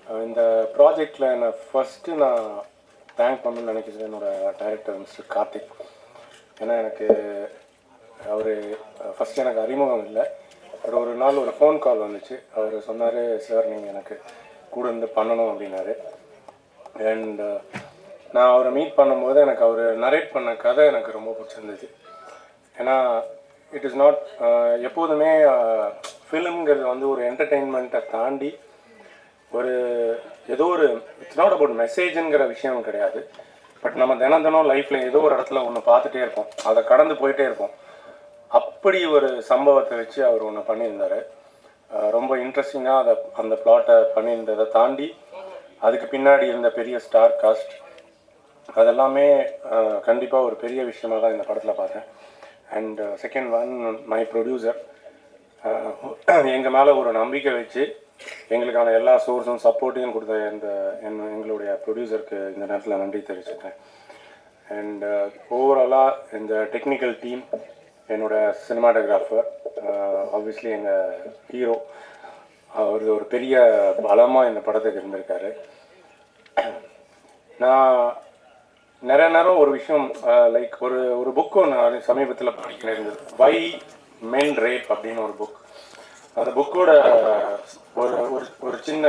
இந்த ப்ராஜெக்டில் என்னை ஃபஸ்ட்டு நான் தேங்க் பண்ணணும்னு நினைக்கிறது என்னோடய டைரக்டர் மிஸ்டர் கார்த்திக். ஏன்னா எனக்கு அவர் ஃபஸ்ட்டு எனக்கு அறிமுகம் இல்லை. ஒரு நாள் ஒரு ஃபோன் கால் வந்துச்சு. அவர் சொன்னார், சார் நீங்கள் எனக்கு கூட இருந்து பண்ணணும் அப்படின்னாரு. அண்ட் நான் அவரை மீட் பண்ணும்போது எனக்கு அவர் நரேட் பண்ண கதை எனக்கு ரொம்ப பிடிச்சிருந்துச்சு. ஏன்னா இட் இஸ் நாட் எப்போதுமே ஃபிலிம்ங்கிறது வந்து ஒரு என்டர்டெயின்மெண்ட்டை தாண்டி ஒரு ஏதோ ஒரு இட்ஸ் நாட் அபவுட் மெசேஜுங்கிற விஷயம் கிடையாது. பட் நம்ம தினம் லைஃப்பில் ஏதோ ஒரு இடத்துல ஒன்று பார்த்துட்டே இருப்போம், அதை கடந்து போயிட்டே இருப்போம். அப்படி ஒரு சம்பவத்தை வச்சு அவர் ஒன்று பண்ணியிருந்தார். ரொம்ப இன்ட்ரெஸ்டிங்காக அந்த பிளாட்டை பண்ணியிருந்ததை தாண்டி அதுக்கு பின்னாடி இருந்த பெரிய ஸ்டார் காஸ்ட் அதெல்லாமே கண்டிப்பாக ஒரு பெரிய விஷயமாக தான் இந்த படத்தில் பார்த்தேன். And second one, my producer எங்கள் மேலே ஒரு நம்பிக்கை வச்சு எங்களுக்கான எல்லா சோர்ஸும் சப்போர்ட்டையும் கொடுத்த எங்களுடைய ப்ரொடியூசருக்கு இந்த நேரத்தில் நன்றி தெரிவிச்சுட்டேன். அண்ட் ஓவராலாக இந்த டெக்னிக்கல் டீம், என்னோடய சினிமாட்டோகிராஃபர், ஆப்வியஸ்லி எங்கள் ஹீரோ, அவர் ஒரு பெரிய பலமாக இந்த படத்துக்கு இருந்திருக்காரு. நான் நிறைய நேரம் ஒரு விஷயம் லைக் ஒரு புக்கு ஒன்று சமீபத்தில் படிக்க இருந்தது, வை மென் ரேப் அப்படின்னு ஒரு புக். அந்த புக்கோட ஒரு ஒரு சின்ன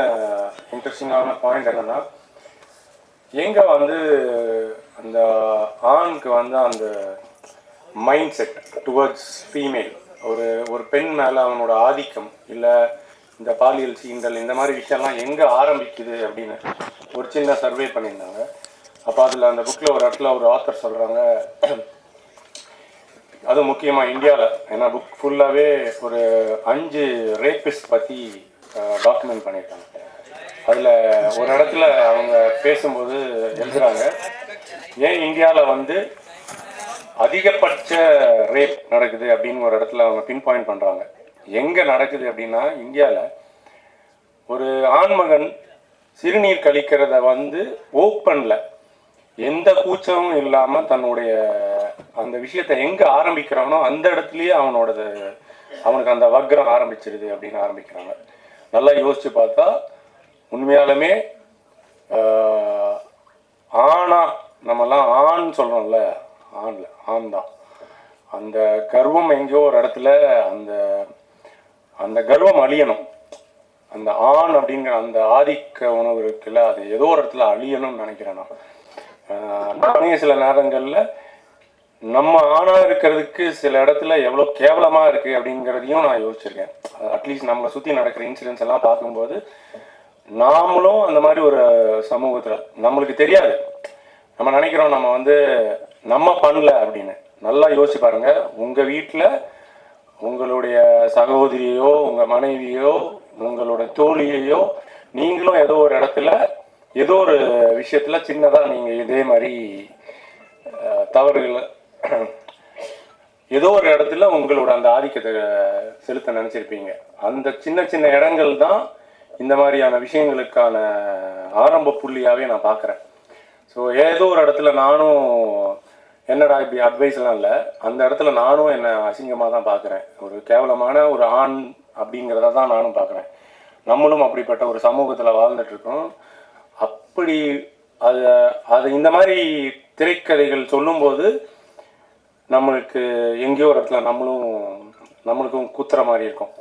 இன்ட்ரெஸ்டிங்கான பாயிண்ட் என்னென்னா, எங்கே வந்து அந்த ஆணுக்கு வந்து அந்த மைண்ட் செட் டுவர்ட்ஸ் ஃபீமேல், ஒரு பெண் மேலே அவனோட ஆதிக்கம் இல்லை இந்த பாலியல் சீண்டல் இந்த மாதிரி விஷயம்லாம் எங்கே ஆரம்பிக்குது அப்படின்னு ஒரு சின்ன சர்வே பண்ணியிருந்தாங்க. அப்போ அதில் அந்த புக்கில் ஒரு இடத்துல ஒரு ஆத்தர் சொல்கிறாங்க, அதுவும் முக்கியமாக இந்தியாவில், ஏன்னா புக் ஃபுல்லாகவே ஒரு 5 ரேப்பிஸ்ட் பற்றி டாக்குமெண்ட் பண்ணியிருக்காங்க. அதில் ஒரு இடத்துல அவங்க பேசும்போது எழுதுகிறாங்க, ஏன் இந்தியாவில் வந்து அதிகபட்ச ரேப் நடக்குது அப்படின்னு ஒரு இடத்துல அவங்க பின் பாயிண்ட் பண்ணுறாங்க. எங்கே நடக்குது அப்படின்னா, இந்தியாவில் ஒரு ஆண்மகன் சிறுநீர் கழிக்கிறத வந்து ஓப்பனில் எந்த கூச்சமும் இல்லாமல் தன்னுடைய அந்த விஷயத்தை எங்கே ஆரம்பிக்கிறானோ அந்த இடத்துலையே அவனுக்கு அந்த வக்ரம் ஆரம்பிச்சிருது அப்படின்னு ஆரம்பிக்கிறாங்க. நல்லா யோசித்து பார்த்தா உண்மையாலுமே ஆணா நம்மலாம் ஆண் சொல்கிறோம்ல, ஆண் தான். அந்த கர்வம் எங்கேயோ ஒரு இடத்துல அந்த கர்வம் அழியணும். அந்த ஆண் அப்படிங்கிற அந்த ஆதிக்க உணவு இருக்குல்ல, அது ஏதோ ஒரு இடத்துல அழியணும்னு நினைக்கிறேன். நானே சில நேரங்களில் நம்ம ஆணாக இருக்கிறதுக்கு சில இடத்துல எவ்வளோ கேவலமாக இருக்குது அப்படிங்கிறதையும் நான் யோசிச்சிருக்கேன். அட்லீஸ்ட் நம்மளை சுற்றி நடக்கிற இன்சிடென்ட்ஸ் எல்லாம் பார்க்கும்போது நாமளும் அந்த மாதிரி ஒரு சமூகத்தில் நம்மளுக்கு தெரியாது, நம்ம நினைக்கிறோம் நம்ம வந்து நம்ம பண்ணல அப்படின்னு. நல்லா யோசிச்சு பாருங்கள், உங்கள் வீட்டில் உங்களுடைய சகோதரியோ உங்கள் மனைவியோ உங்களோட தோழியையோ நீங்களும் ஏதோ ஒரு இடத்துல ஏதோ ஒரு விஷயத்தில் சின்னதாக நீங்கள் இதே மாதிரி தவறுகளை ஏதோ ஒரு இடத்துல உங்களோட அந்த ஆதிக்கத்தை செலுத்த நினச்சிருப்பீங்க. அந்த சின்ன சின்ன இடங்கள் தான் இந்த மாதிரியான விஷயங்களுக்கான ஆரம்ப புள்ளியாகவே நான் பார்க்குறேன். ஸோ ஏதோ ஒரு இடத்துல நானும் என்னடா இப்படி அட்வைஸ்லாம் இல்லை, அந்த இடத்துல நானும் என்னை அசிங்கமாக தான் பார்க்குறேன். ஒரு கேவலமான ஒரு ஆண் அப்படிங்கிறத தான் நானும் பார்க்குறேன். நம்மளும் அப்படிப்பட்ட ஒரு சமூகத்தில் வாழ்ந்துட்டுருக்கோம். அப்படி அது இந்த மாதிரி திரைக்கதைகள் சொல்லும்போது நம்மளுக்கு எங்கேயோ ஒரு இடத்துல நம்மளுக்கும் குத்துற மாதிரி இருக்கும்.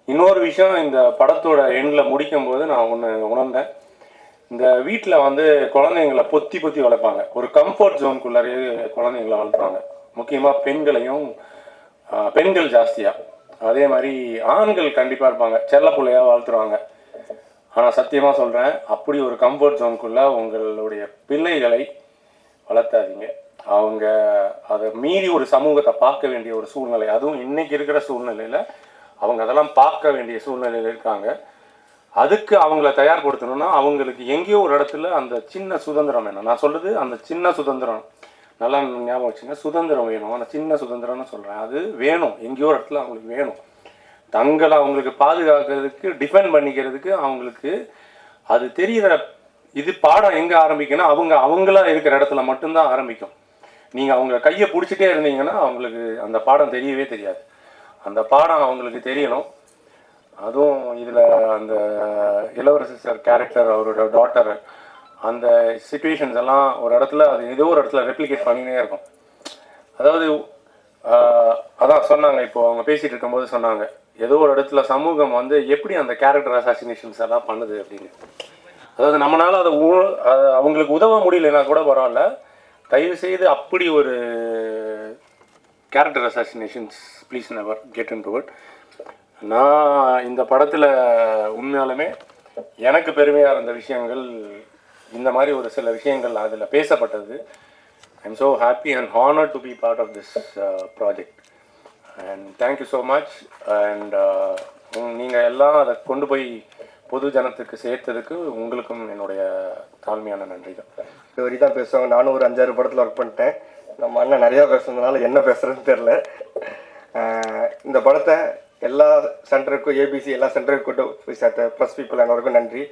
இன்னொரு விஷயம், இந்த படத்தோட எண்டில் முடிக்கும்போது நான் ஒன்று உணர்ந்தேன். இந்த வீட்டில் வந்து குழந்தைங்களை பொத்தி வளர்ப்பாங்க, ஒரு கம்ஃபர்ட் ஜோனுக்குள்ளாரே குழந்தைங்களை வளர்த்துறாங்க. முக்கியமாக பெண்கள் ஜாஸ்தியாக, அதே மாதிரி ஆண்கள் கண்டிப்பாக இருப்பாங்க, செல்ல பிள்ளையாக வளர்த்துருவாங்க. ஆனால் சத்தியமாக சொல்கிறேன், அப்படி ஒரு கம்ஃபர்ட் ஜோனுக்குள்ளே உங்களுடைய பிள்ளைகளை வளர்த்தாதீங்க. அவங்க அதை மீறி ஒரு சமூகத்தை பார்க்க வேண்டிய ஒரு சூழ்நிலை, அதுவும் இன்றைக்கி இருக்கிற சூழ்நிலையில் அவங்க அதெல்லாம் பார்க்க வேண்டிய சூழ்நிலையில் இருக்காங்க. அதுக்கு அவங்கள தயார்படுத்தணும்னா அவங்களுக்கு எங்கேயோ ஒரு இடத்துல அந்த சின்ன சுதந்திரம் வேணும். நான் சொல்கிறது அந்த சின்ன சுதந்திரம், நல்லா ஞாபகம் வச்சுங்க, சுதந்திரம் வேணும். ஆனால் சின்ன சுதந்திரம்னு சொல்கிறேன், அது வேணும், எங்கேயோ ஒரு இடத்துல அவங்களுக்கு வேணும். தங்களை அவங்களுக்கு பாதுகாக்கிறதுக்கு, டிஃபெண்ட் பண்ணிக்கிறதுக்கு அவங்களுக்கு அது தெரிகிற. இது பாடம் எங்கே ஆரம்பிக்குன்னா அவங்களா இருக்கிற இடத்துல மட்டும்தான் ஆரம்பிக்கும். நீங்கள் அவங்க கையை பிடிச்சிட்டே இருந்தீங்கன்னா அவங்களுக்கு அந்த பாடம் தெரியவே தெரியாது. அந்த பாடம் அவங்களுக்கு தெரியணும். அதுவும் இதில் அந்த இளவரசி சார் கேரக்டர், அவரோட டாட்டர், அந்த சிச்சுவேஷன்ஸ் எல்லாம் ஒரு இடத்துல அது ஏதோ ஒரு இடத்துல ரெப்ளிகேட் பண்ணினே இருக்கும். அதாவது அதான் சொன்னாங்க, இப்போது அவங்க பேசிகிட்டு இருக்கும்போது சொன்னாங்க, ஏதோ ஒரு இடத்துல சமூகம் வந்து எப்படி அந்த கேரக்டர் அசாசினேஷன்ஸ் எல்லாம் பண்ணுது அப்படின்னு. அதாவது நம்மளால் அதை அவங்களுக்கு உதவ முடியலன்னா கூட பரவாயில்ல, தயவுசெய்து அப்படி ஒரு character assassinations please never get in to it. நான் இந்த படத்தில் உண்மையாலுமே எனக்கு பெருமையாக இருந்த விஷயங்கள் இந்த மாதிரி ஒரு சில விஷயங்கள் அதில் பேசப்பட்டது. I am so happy and honoured to be part of this project and thank you so much. And நீங்கள் எல்லாம் அதை கொண்டு போய் பொது ஜனத்துக்கு சேர்த்ததுக்கு உங்களுக்கும் என்னுடைய தாழ்மையான நன்றி தான். இது வரி தான் பேசுவாங்க. நானும் ஒரு 5-6 படத்தில் ஒர்க் பண்ணிட்டேன். நம்ம அண்ணன் நிறையா பேசுனதுனால என்ன பேசுகிறதுன்னு தெரில. இந்த படத்தை எல்லா சென்டருக்கும், ஏபிசி எல்லா சென்டருக்கும் கொண்டு போய் சேர்த்த ப்ளஸ் பீப்புள் அனைவருக்கும் நன்றி.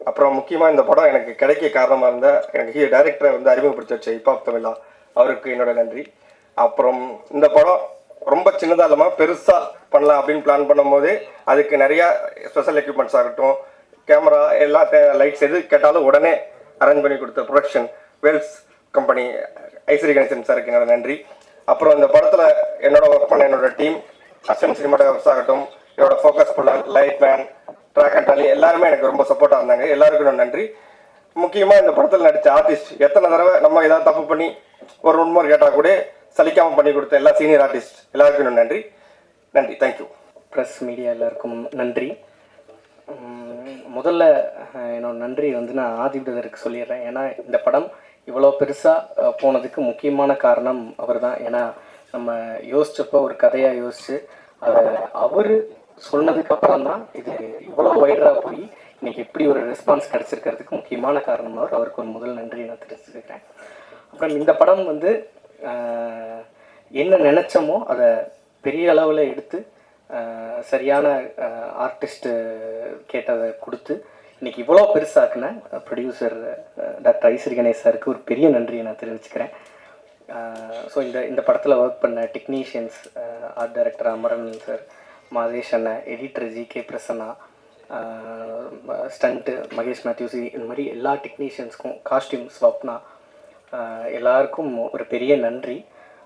அப்புறம் முக்கியமாக இந்த படம் எனக்கு கிடைக்க காரணமாக இருந்தால் எனக்கு டைரக்டரை வந்து அறிமுகப்படுத்தி வச்ச ஹிப்ஹாப் தமிழா, அவருக்கு என்னோட நன்றி. அப்புறம் இந்த படம் ரொம்ப சின்னதாக இல்லாமல் பெருசாக பண்ணலாம் அப்படின்னு பிளான் பண்ணும்போது அதுக்கு நிறையா ஸ்பெஷல் எக்யூப்மெண்ட்ஸ் ஆகட்டும், கேமரா, எல்லா லைட்ஸ் எது கேட்டாலும் உடனே அரேஞ்ச் பண்ணி கொடுத்த ப்ரொடக்ஷன் வேல்ஸ் கம்பெனி ஐஸ்வரி கணேசன் சாருக்கு என்னோட நன்றி. அப்புறம் இந்த படத்தில் என்னோட ஒர்க் பண்ண என்னோட டீம், அசிஸ்டன்ட் சினிமாட்டோகிராஃபர்ஸ் ஆகட்டும், என்னோட ஃபோக்கஸ் பண்ண light man, track and dolly எல்லாருமே எனக்கு ரொம்ப சப்போர்ட்டாக இருந்தாங்க. எல்லாருக்கும் என்னோட நன்றி. முக்கியமாக இந்த படத்தில் நடித்த ஆர்டிஸ்ட், எத்தனை தடவை நம்ம ஏதாவது தப்பு பண்ணி ஒரு உண்மை கேட்டால் கூட சலிக்காமல் பண்ணி கொடுத்த எல்லா சீனியர் ஆர்டிஸ்ட் எல்லாருக்கும் என்னோட நன்றி. நன்றி, தேங்க்யூ. ப்ரெஸ் மீடியா எல்லாருக்கும் நன்றி. முதல்ல என்னோட நன்றி வந்து நான் ஆதி பிரதருக்கு சொல்லிடுறேன். ஏன்னா இந்த படம் இவ்வளோ பெருசாக போனதுக்கு முக்கியமான காரணம் அவர் தான். ஏன்னா நம்ம யோசிச்சப்போ ஒரு கதையாக யோசித்து அதை அவர் சொன்னதுக்கப்புறம் தான் இது இவ்வளோ வைடராக போய் இன்றைக்கி எப்படி ஒரு ரெஸ்பான்ஸ் கிடச்சிருக்கிறதுக்கு முக்கியமான காரணம் அவருக்கு ஒரு முதல் நன்றி நான் தெரிஞ்சுக்கிறேன். அப்புறம் இந்த படம் வந்து என்ன நினச்சோமோ அதை பெரிய அளவில் எடுத்து சரியான ஆர்டிஸ்ட்டு கேட்டதை கொடுத்து இன்றைக்கி இவ்வளோ பெருசாக்குன ப்ரொடியூசர் டாக்டர் ஐஸ்வரி கணேஷ் சாருக்கு ஒரு பெரிய நன்றியை நான் தெரிவிச்சுக்கிறேன். ஸோ இந்த படத்தில் ஒர்க் பண்ண technicians, art director Amaran sir, Madhesh அண்ணன், editor GK Prasanna, stunt Mahesh மேத்யூசி, இந்த மாதிரி எல்லா டெக்னீஷியன்ஸ்க்கும், காஸ்டியூம் ஸ்வப்னா, எல்லாருக்கும் ஒரு பெரிய நன்றி.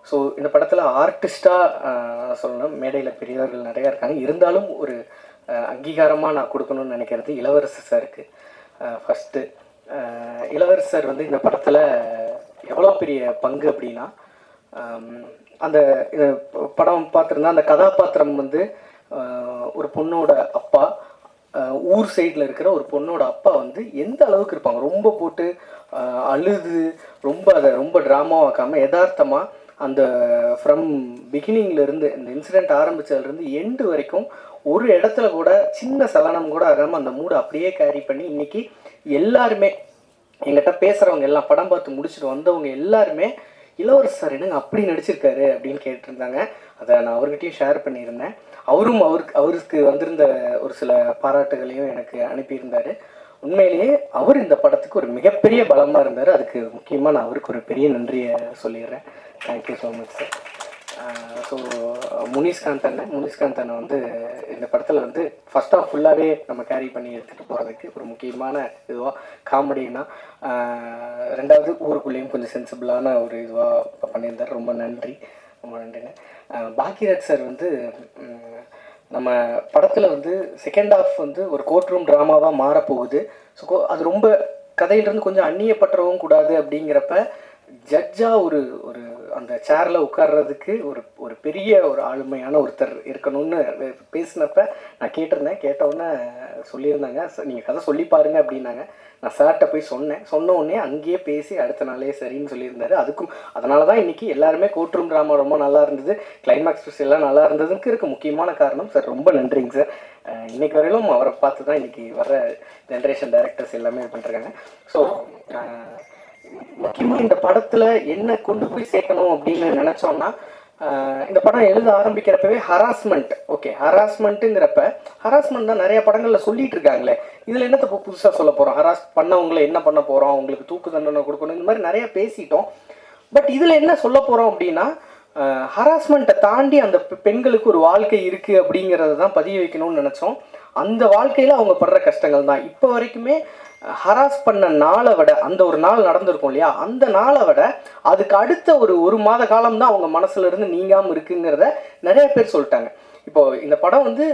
ஸோ இந்த படத்தில் ஆர்டிஸ்ட்டாக சொல்லணும், மேடையில் பெரியவர்கள் நிறையா இருக்காங்க, இருந்தாலும் ஒரு அங்கீகாரமாக நான் கொடுக்கணும்னு நினைக்கிறது இளவரசர் சாருக்கு. ஃபஸ்ட்டு இளவரசர் சார் வந்து இந்த படத்தில் எவ்வளோ பெரிய பங்கு அப்படின்னா, அந்த படம் பார்த்துருந்தா அந்த கதாபாத்திரம் வந்து ஒரு பொண்ணோட அப்பா, ஊர் சைடில் இருக்கிற ஒரு பொண்ணோட அப்பா வந்து எந்த அளவுக்கு இருப்பாங்க, ரொம்ப போட்டு அழுது ரொம்ப அதை ரொம்ப ட்ராமாவாக்காமல் யதார்த்தமாக அந்த ஃப்ரம் பிகினிங்லேருந்து இந்த இன்சிடெண்ட் ஆரம்பித்ததுலேருந்து எண்டு வரைக்கும் ஒரு இடத்துல கூட சின்ன சலனம் கூட ஆகாமல் அந்த மூடை அப்படியே கேரி பண்ணி இன்றைக்கி எல்லாருமே எங்கிட்ட பேசுகிறவங்க எல்லாம் படம் பார்த்து முடிச்சுட்டு வந்தவங்க எல்லாருமே இளவரசர் சார் என்னங்க அப்படி நடிச்சிருக்காரு அப்படின்னு கேட்டிருந்தாங்க. அதை நான் அவர்கிட்டையும் ஷேர் பண்ணியிருந்தேன். அவருக்கு வந்திருந்த ஒரு சில பாராட்டுகளையும் எனக்கு அனுப்பியிருந்தார். உண்மையிலேயே அவர் இந்த படத்துக்கு ஒரு மிகப்பெரிய பலமாக இருந்தார். அதுக்கு முக்கியமாக நான் அவருக்கு ஒரு பெரிய நன்றியை சொல்லிடுறேன். Thank you so much sir. So Munishkanth அண்ணன் வந்து இந்த படத்தில் வந்து ஃபஸ்ட் ஆஃப் ஃபுல்லாகவே நம்ம கேரி பண்ணி எடுத்துகிட்டு போகிறதுக்கு ஒரு முக்கியமான இதுவாக காமெடின்னா, ரெண்டாவது ஊருக்குள்ளேயும் கொஞ்சம் சென்சிபிளான ஒரு இதுவாக பண்ணியிருந்தார். ரொம்ப நன்றிங்க. பாக்கியராஜ் சார் வந்து நம்ம படத்தில் வந்து செகண்ட் ஹாஃப் வந்து ஒரு கோர்ட் ரூம் ட்ராமாவாக மாறப்போகுது. ஸோ அது ரொம்ப கதையிலிருந்து கொஞ்சம் அந்நியப்பற்றவும் கூடாது அப்படிங்கிறப்ப ஜட்ஜாக ஒரு அந்த சேரில் உட்கார்றதுக்கு ஒரு பெரிய ஒரு ஆளுமையான ஒருத்தர் இருக்கணும்னு பேசினப்ப நான் கேட்டவுடனே சொல்லியிருந்தாங்க, நீங்கள் கதை சொல்லி பாருங்க அப்படின்னாங்க. நான் சார்கிட்ட போய் சொன்ன உடனே அங்கேயே பேசி அடுத்த நாளே சரின்னு சொல்லியிருந்தாரு. அதனால தான் இன்றைக்கி எல்லாருமே கோர்ட் ரூம் ட்ராமா ரொம்ப நல்லா இருந்தது, கிளைமேக்ஸ் எல்லாம் நல்லா இருந்ததுக்கு இருக்க முக்கியமான காரணம் சார். ரொம்ப நன்றிங்க சார். இன்றைக்கு வரையிலும் அவரை பார்த்து தான் இன்றைக்கி வர ஜென்ரேஷன் டைரக்டர்ஸ் எல்லாமே இது பண்ணுறாங்க. ஸோ முக்கியமாக இந்த படத்தில் என்ன கொண்டு போய் சேர்க்கணும் அப்படின்னு நினச்சோம்னா, இந்த படம் எழுத ஆரம்பிக்கிறப்பவே ஹராஸ்மெண்ட், ஓகே ஹராஸ்மெண்ட்டுங்கிறப்ப ஹராஸ்மெண்ட் தான் நிறைய படங்களில் சொல்லிட்டு இருக்காங்களே, இதில் என்னத்தை இப்போ புதுசாக சொல்ல போகிறோம், ஹராஸ் பண்ணவங்களை என்ன பண்ண போகிறோம், அவங்களுக்கு தூக்கு தண்டனை கொடுக்கணும், இந்த மாதிரி நிறையா பேசிட்டோம். பட் இதில் என்ன சொல்ல போகிறோம் அப்படின்னா, ஹராஸ்மெண்ட்டை தாண்டி அந்த பெண்களுக்கு ஒரு வாழ்க்கை இருக்குது அப்படிங்கிறத தான் பதிய வைக்கணும்னு நினச்சோம். அந்த வாழ்க்கையில் அவங்க படுற கஷ்டங்கள் தான். இப்போ வரைக்குமே ஹராஸ் பண்ண நாளை விட, அந்த ஒரு நாள் நடந்திருக்கும் இல்லையா, அந்த நாளை விட அதுக்கு அடுத்த ஒரு மாத காலம் தான் அவங்க மனசுல இருந்து நீங்காமல் இருக்குங்கிறத நிறைய பேர் சொல்லிட்டாங்க. இப்போ இந்த படம் வந்து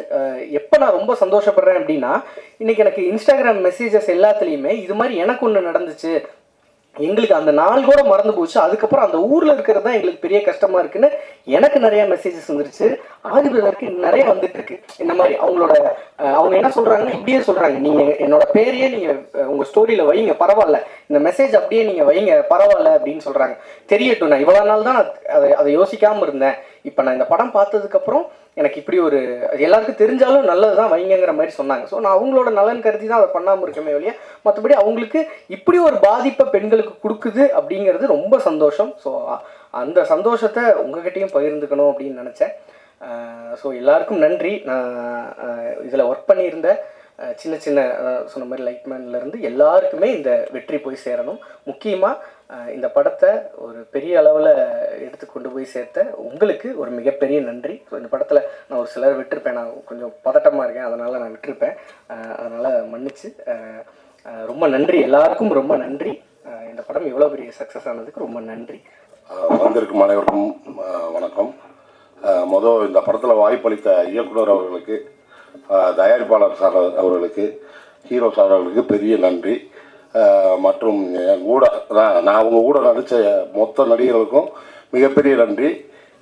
எப்போ நான் ரொம்ப சந்தோஷப்படுறேன் அப்படின்னா, இன்னைக்கு எனக்கு இன்ஸ்டாகிராம் மெசேஜஸ் எல்லாத்துலேயுமே இது மாதிரி எனக்கு ஒன்று நடந்துச்சு, எங்களுக்கு அந்த நாள் கூட மறந்து போச்சு, அதுக்கப்புறம் அந்த ஊரில் இருக்கிறது தான் எங்களுக்கு பெரிய கஷ்டமாக இருக்குன்னு எனக்கு நிறைய மெசேஜஸ் வந்துருச்சு. ஆதிபதற்கு நிறைய வந்துட்டு இருக்கு. இந்த மாதிரி அவங்க என்ன சொல்கிறாங்கன்னா, இப்படியே சொல்கிறாங்க, நீங்கள் என்னோட பேரையே நீங்கள் உங்கள் ஸ்டோரியில் வைங்க பரவாயில்ல, இந்த மெசேஜ் அப்படியே நீங்கள் வைங்க பரவாயில்ல அப்படின்னு சொல்கிறாங்க. தெரியட்டும், நான் இவ்வளோ நாள் தான் அதை யோசிக்காமல் இருந்தேன், இப்போ நான் இந்த படம் பார்த்ததுக்கப்புறம் எனக்கு இப்படி ஒரு எல்லாருக்கும் தெரிஞ்சாலும் நல்லது தான் வைங்கிற மாதிரி சொன்னாங்க. ஸோ நான் அவங்களோட நலன் கருதி தான் அதை பண்ணாமல் இருக்கமே வழியா, மற்றபடி அவங்களுக்கு இப்படி ஒரு பாதிப்பை பெண்களுக்கு கொடுக்குது அப்படிங்கிறது ரொம்ப சந்தோஷம். ஸோ அந்த சந்தோஷத்தை உங்ககிட்டையும் பகிர்ந்துக்கணும் அப்படின்னு நினச்சேன். ஸோ எல்லாருக்கும் நன்றி. நான் இதில் ஒர்க் பண்ணியிருந்த சின்ன சின்ன சொன்ன மாதிரி லைட்மேன்லேருந்து எல்லாருக்குமே இந்த வெற்றி போய் சேரணும். முக்கியமாக இந்த படத்தை ஒரு பெரிய அளவில் எடுத்து கொண்டு போய் சேர்த்த உங்களுக்கு ஒரு மிகப்பெரிய நன்றி. ஸோ இந்த படத்தில் நான் ஒரு சிலர் விட்டுருப்பேன், நான் கொஞ்சம் பதட்டமாக இருக்கேன், அதனால் நான் விட்டுருப்பேன், அதனால் மன்னிச்சு. ரொம்ப நன்றி, எல்லாருக்கும் ரொம்ப நன்றி. இந்த படம் இவ்வளோ பெரிய சக்ஸஸ் ஆனதுக்கு ரொம்ப நன்றி. வந்திருக்கும் அனைவருக்கும் வணக்கம். மொதல் இந்த படத்தில் வாய்ப்பளித்த இயக்குனர் அவர்களுக்கு, தயாரிப்பாளர் சார் அவர்களுக்கு, ஹீரோ சார் அவர்களுக்கு பெரிய நன்றி. மற்றும் கூட நான் அவங்க கூட நடித்த மொத்த நடிகர்களுக்கும் மிகப்பெரிய நன்றி.